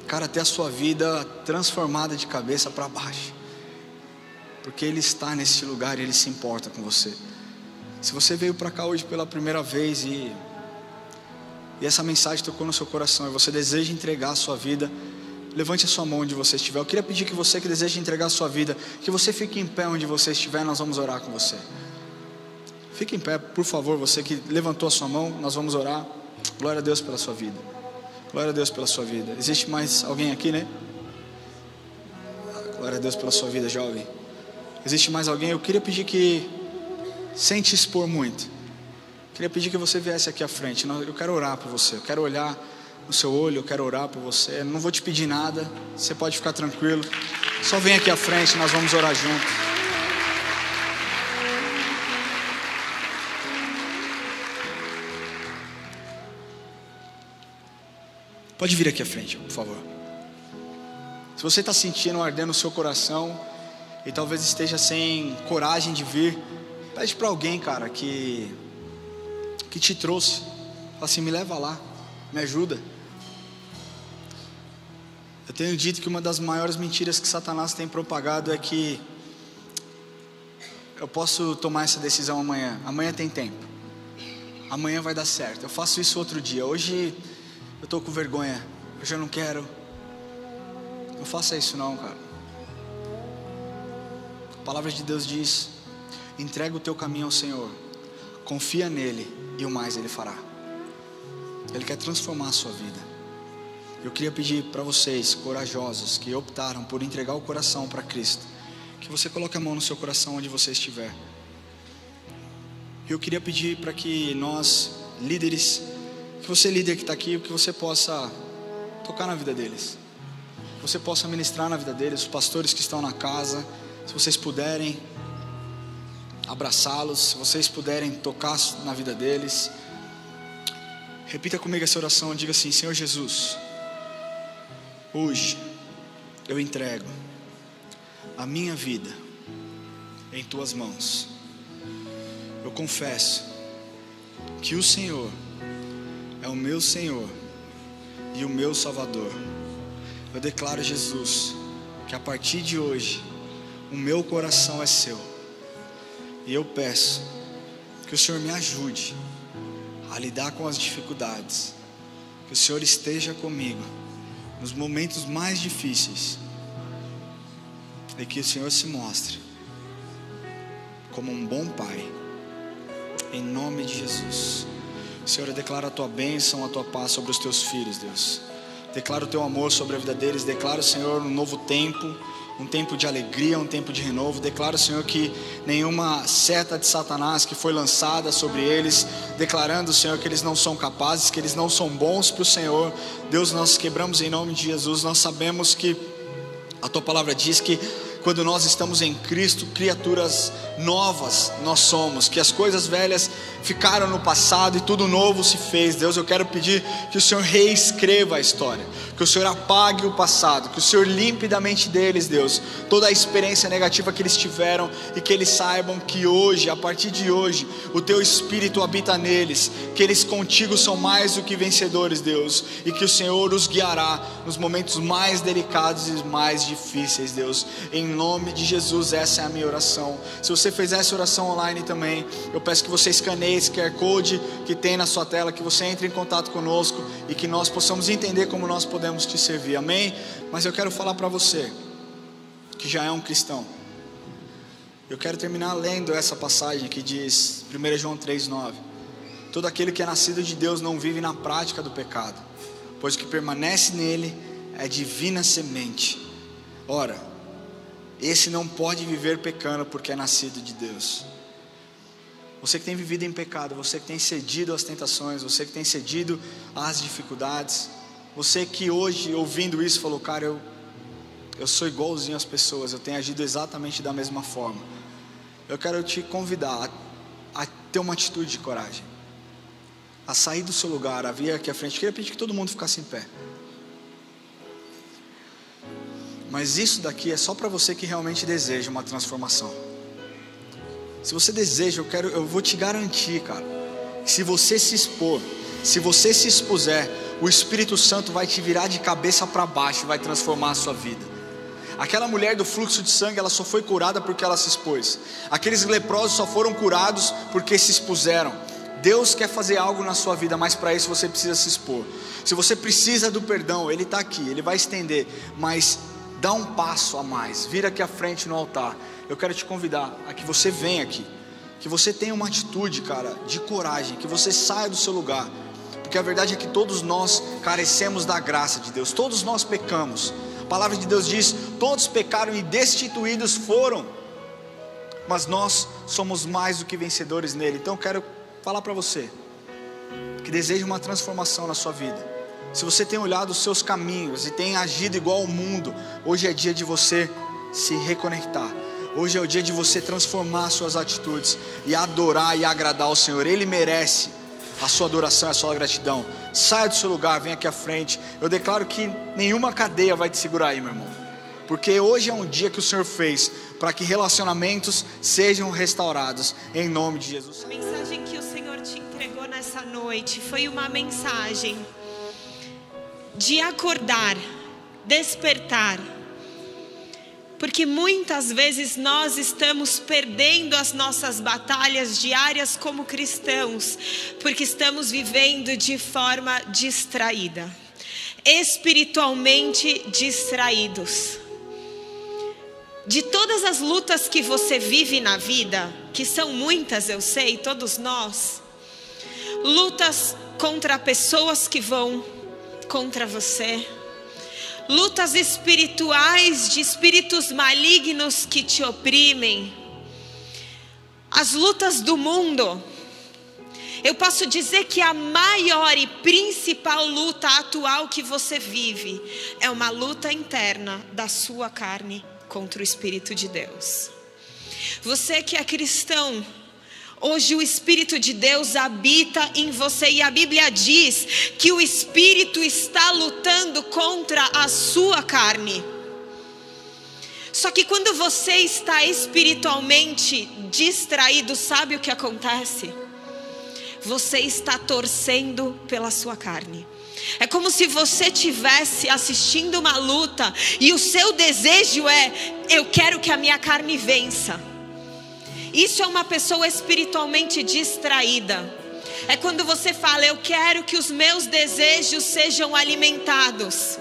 cara, ter a sua vida transformada de cabeça para baixo, porque Ele está nesse lugar e Ele se importa com você. Se você veio para cá hoje pela primeira vez e essa mensagem tocou no seu coração, e você deseja entregar a sua vida, levante a sua mão onde você estiver. Eu queria pedir que você que deseja entregar a sua vida, que você fique em pé onde você estiver, nós vamos orar com você. Fique em pé, por favor, você que levantou a sua mão, nós vamos orar. Glória a Deus pela sua vida. Glória a Deus pela sua vida. Existe mais alguém aqui, né? Glória a Deus pela sua vida, jovem. Existe mais alguém? Eu queria pedir que, sem te expor muito, queria pedir que você viesse aqui à frente. Eu quero orar por você, eu quero olhar no seu olho, eu quero orar por você. Eu não vou te pedir nada, você pode ficar tranquilo. Só vem aqui à frente, nós vamos orar juntos. Pode vir aqui à frente, por favor. Se você está sentindo ardendo no seu coração e talvez esteja sem coragem de vir, pede para alguém, cara, que te trouxe. Fala assim: me leva lá, me ajuda. Eu tenho dito que uma das maiores mentiras que Satanás tem propagado é que eu posso tomar essa decisão amanhã tem tempo, amanhã vai dar certo, eu faço isso outro dia, hoje eu estou com vergonha, hoje eu não quero. Não faça isso não, cara. A palavra de Deus diz: entrega o teu caminho ao Senhor, confia nele e o mais ele fará. Ele quer transformar a sua vida. Eu queria pedir para vocês, corajosos, que optaram por entregar o coração para Cristo, que você coloque a mão no seu coração onde você estiver. Eu queria pedir para que nós, líderes, que você líder que está aqui, que você possa tocar na vida deles, que você possa ministrar na vida deles, os pastores que estão na casa, se vocês puderem abraçá-los, se vocês puderem tocar na vida deles. Repita comigo essa oração, diga assim: Senhor Jesus, hoje eu entrego a minha vida em tuas mãos. Eu confesso que o Senhor é o meu Senhor e o meu Salvador. Eu declaro, Jesus, que a partir de hoje o meu coração é seu. E eu peço que o Senhor me ajude a lidar com as dificuldades, que o Senhor esteja comigo nos momentos mais difíceis, e que o Senhor se mostre como um bom Pai, em nome de Jesus. Senhor, eu declaro a tua bênção, a tua paz sobre os teus filhos, Deus. Declaro o teu amor sobre a vida deles. Declaro, Senhor, um novo tempo, um tempo de alegria, um tempo de renovo. Declaro, Senhor, que nenhuma seta de Satanás que foi lançada sobre eles, declarando, Senhor, que eles não são capazes, que eles não são bons para o Senhor. Deus, nós quebramos em nome de Jesus. Nós sabemos que a tua palavra diz que quando nós estamos em Cristo, criaturas novas nós somos, que as coisas velhas ficaram no passado e tudo novo se fez. Deus, eu quero pedir que o Senhor reescreva a história, que o Senhor apague o passado, que o Senhor limpe da mente deles, Deus, toda a experiência negativa que eles tiveram, e que eles saibam que hoje, a partir de hoje, o teu Espírito habita neles, que eles contigo são mais do que vencedores, Deus, e que o Senhor os guiará nos momentos mais delicados e mais difíceis, Deus. Em nome de Jesus, essa é a minha oração. Se você fez essa oração online também, eu peço que você escaneie esse QR Code que tem na sua tela, que você entre em contato conosco e que nós possamos entender como nós podemos te servir, amém? Mas eu quero falar para você que já é um cristão. Eu quero terminar lendo essa passagem que diz, 1 João 3,9: todo aquele que é nascido de Deus não vive na prática do pecado, pois o que permanece nele é divina semente. Ora, esse não pode viver pecando porque é nascido de Deus. Você que tem vivido em pecado, você que tem cedido às tentações, você que tem cedido às dificuldades, você que hoje ouvindo isso falou: cara, eu sou igualzinho às pessoas, eu tenho agido exatamente da mesma forma. Eu quero te convidar a ter uma atitude de coragem, a sair do seu lugar, a vir aqui à frente. Eu queria pedir que todo mundo ficasse em pé. Mas isso daqui é só para você que realmente deseja uma transformação. Se você deseja, eu vou te garantir, cara, que se você se expor, se você se expuser, o Espírito Santo vai te virar de cabeça para baixo e vai transformar a sua vida. Aquela mulher do fluxo de sangue, ela só foi curada porque ela se expôs. Aqueles leprosos só foram curados porque se expuseram. Deus quer fazer algo na sua vida, mas para isso você precisa se expor. Se você precisa do perdão, Ele está aqui, Ele vai estender, mas dá um passo a mais, vira aqui à frente no altar. Eu quero te convidar a que você venha aqui, que você tenha uma atitude, cara, de coragem, que você saia do seu lugar, porque a verdade é que todos nós carecemos da graça de Deus, todos nós pecamos. A palavra de Deus diz: todos pecaram e destituídos foram, mas nós somos mais do que vencedores nele. Então eu quero falar para você que deseja uma transformação na sua vida. Se você tem olhado os seus caminhos e tem agido igual ao mundo, hoje é dia de você se reconectar. Hoje é o dia de você transformar suas atitudes e adorar e agradar ao Senhor. Ele merece a sua adoração e a sua gratidão. Saia do seu lugar, venha aqui à frente. Eu declaro que nenhuma cadeia vai te segurar aí, meu irmão, porque hoje é um dia que o Senhor fez para que relacionamentos sejam restaurados, em nome de Jesus. A mensagem que o Senhor te entregou nessa noite foi uma mensagem de acordar, despertar, porque muitas vezes nós estamos perdendo as nossas batalhas diárias como cristãos, porque estamos vivendo de forma distraída. espiritualmente distraídos. De todas as lutas que você vive na vida, que são muitas, eu sei, todos nós, lutas contra pessoas que vão contra você, lutas espirituais de espíritos malignos que te oprimem, as lutas do mundo. Eu posso dizer que a maior e principal luta atual que você vive é uma luta interna da sua carne contra o Espírito de Deus. Você que é cristão, hoje o Espírito de Deus habita em você e a Bíblia diz que o Espírito está lutando contra a sua carne. Só que quando você está espiritualmente distraído, sabe o que acontece? Você está torcendo pela sua carne. É como se você estivesse assistindo uma luta e o seu desejo é: eu quero que a minha carne vença. Isso é uma pessoa espiritualmente distraída. É quando você fala: eu quero que os meus desejos sejam alimentados.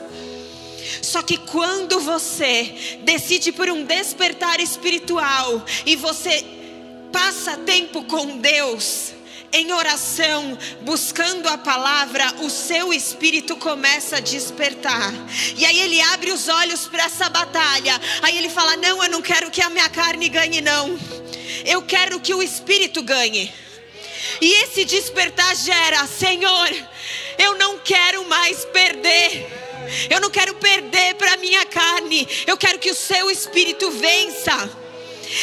Só que quando você decide por um despertar espiritual e você passa tempo com Deus, em oração, buscando a palavra, o seu espírito começa a despertar. E aí ele abre os olhos para essa batalha. Aí ele fala: não, eu não quero que a minha carne ganhe, não. Eu quero que o espírito ganhe. E esse despertar gera: Senhor, eu não quero mais perder. Eu não quero perder para a minha carne. Eu quero que o seu espírito vença.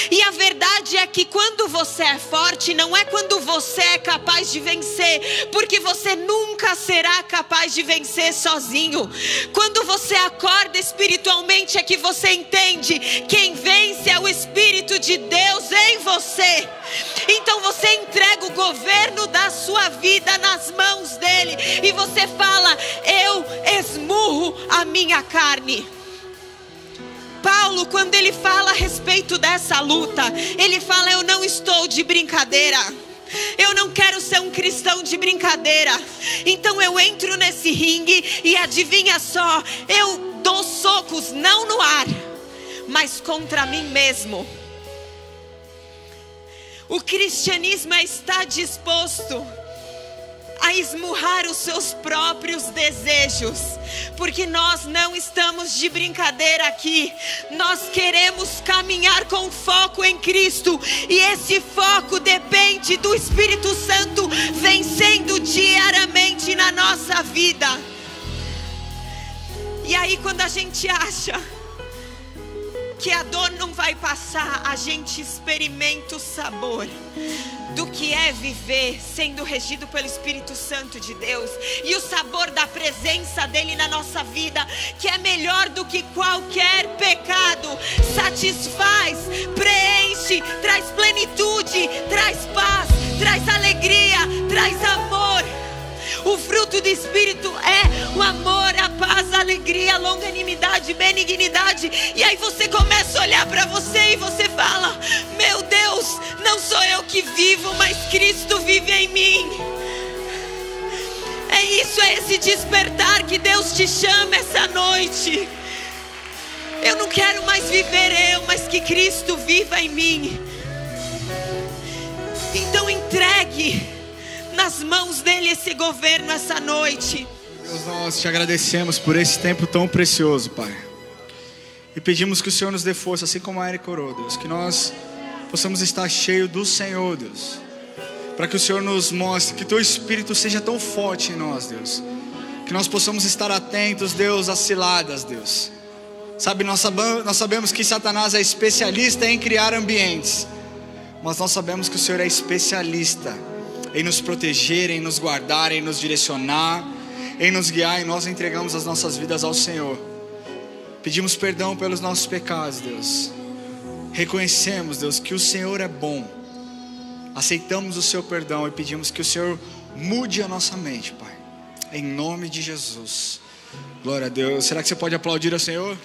E a verdade é que quando você é forte, não é quando você é capaz de vencer, porque você nunca será capaz de vencer sozinho. Quando você acorda espiritualmente é que você entende: quem vence é o Espírito de Deus em você. Então você entrega o governo da sua vida nas mãos dele e você fala: eu esmurro a minha carne. Paulo, quando ele fala a respeito dessa luta, ele fala: eu não estou de brincadeira. Eu não quero ser um cristão de brincadeira. Então eu entro nesse ringue e adivinha só, eu dou socos não no ar, mas contra mim mesmo. O cristianismo é estar disposto a esmurrar os seus próprios desejos, porque nós não estamos de brincadeira aqui. Nós queremos caminhar com foco em Cristo, e esse foco depende do Espírito Santo vencendo diariamente na nossa vida. E aí, quando a gente acha que a dor não vai passar, a gente experimenta o sabor do que é viver sendo regido pelo Espírito Santo de Deus, e o sabor da presença dele na nossa vida, que é melhor do que qualquer pecado. Satisfaz, preenche, traz plenitude, traz paz, traz alegria, traz amor. O fruto do Espírito é o amor, a paz, a alegria, a longanimidade, benignidade. E aí você começa a olhar para você e você fala: meu Deus, não sou eu que vivo, mas Cristo vive em mim. É isso, é esse despertar que Deus te chama essa noite. Eu não quero mais viver eu, mas que Cristo viva em mim. Então entregue nas mãos dele esse governo essa noite. Deus, nós te agradecemos por esse tempo tão precioso, Pai. E pedimos que o Senhor nos dê força, assim como a Eric orou, Deus, que nós possamos estar cheios do Senhor, Deus, para que o Senhor nos mostre, que teu Espírito seja tão forte em nós, Deus, que nós possamos estar atentos, Deus, às ciladas, Deus. Sabe, nós sabemos que Satanás é especialista em criar ambientes, mas nós sabemos que o Senhor é especialista em nos proteger, em nos guardar, em nos direcionar, em nos guiar, e nós entregamos as nossas vidas ao Senhor. Pedimos perdão pelos nossos pecados, Deus. Reconhecemos, Deus, que o Senhor é bom. Aceitamos o seu perdão e pedimos que o Senhor mude a nossa mente, Pai. Em nome de Jesus. Glória a Deus. Será que você pode aplaudir ao Senhor?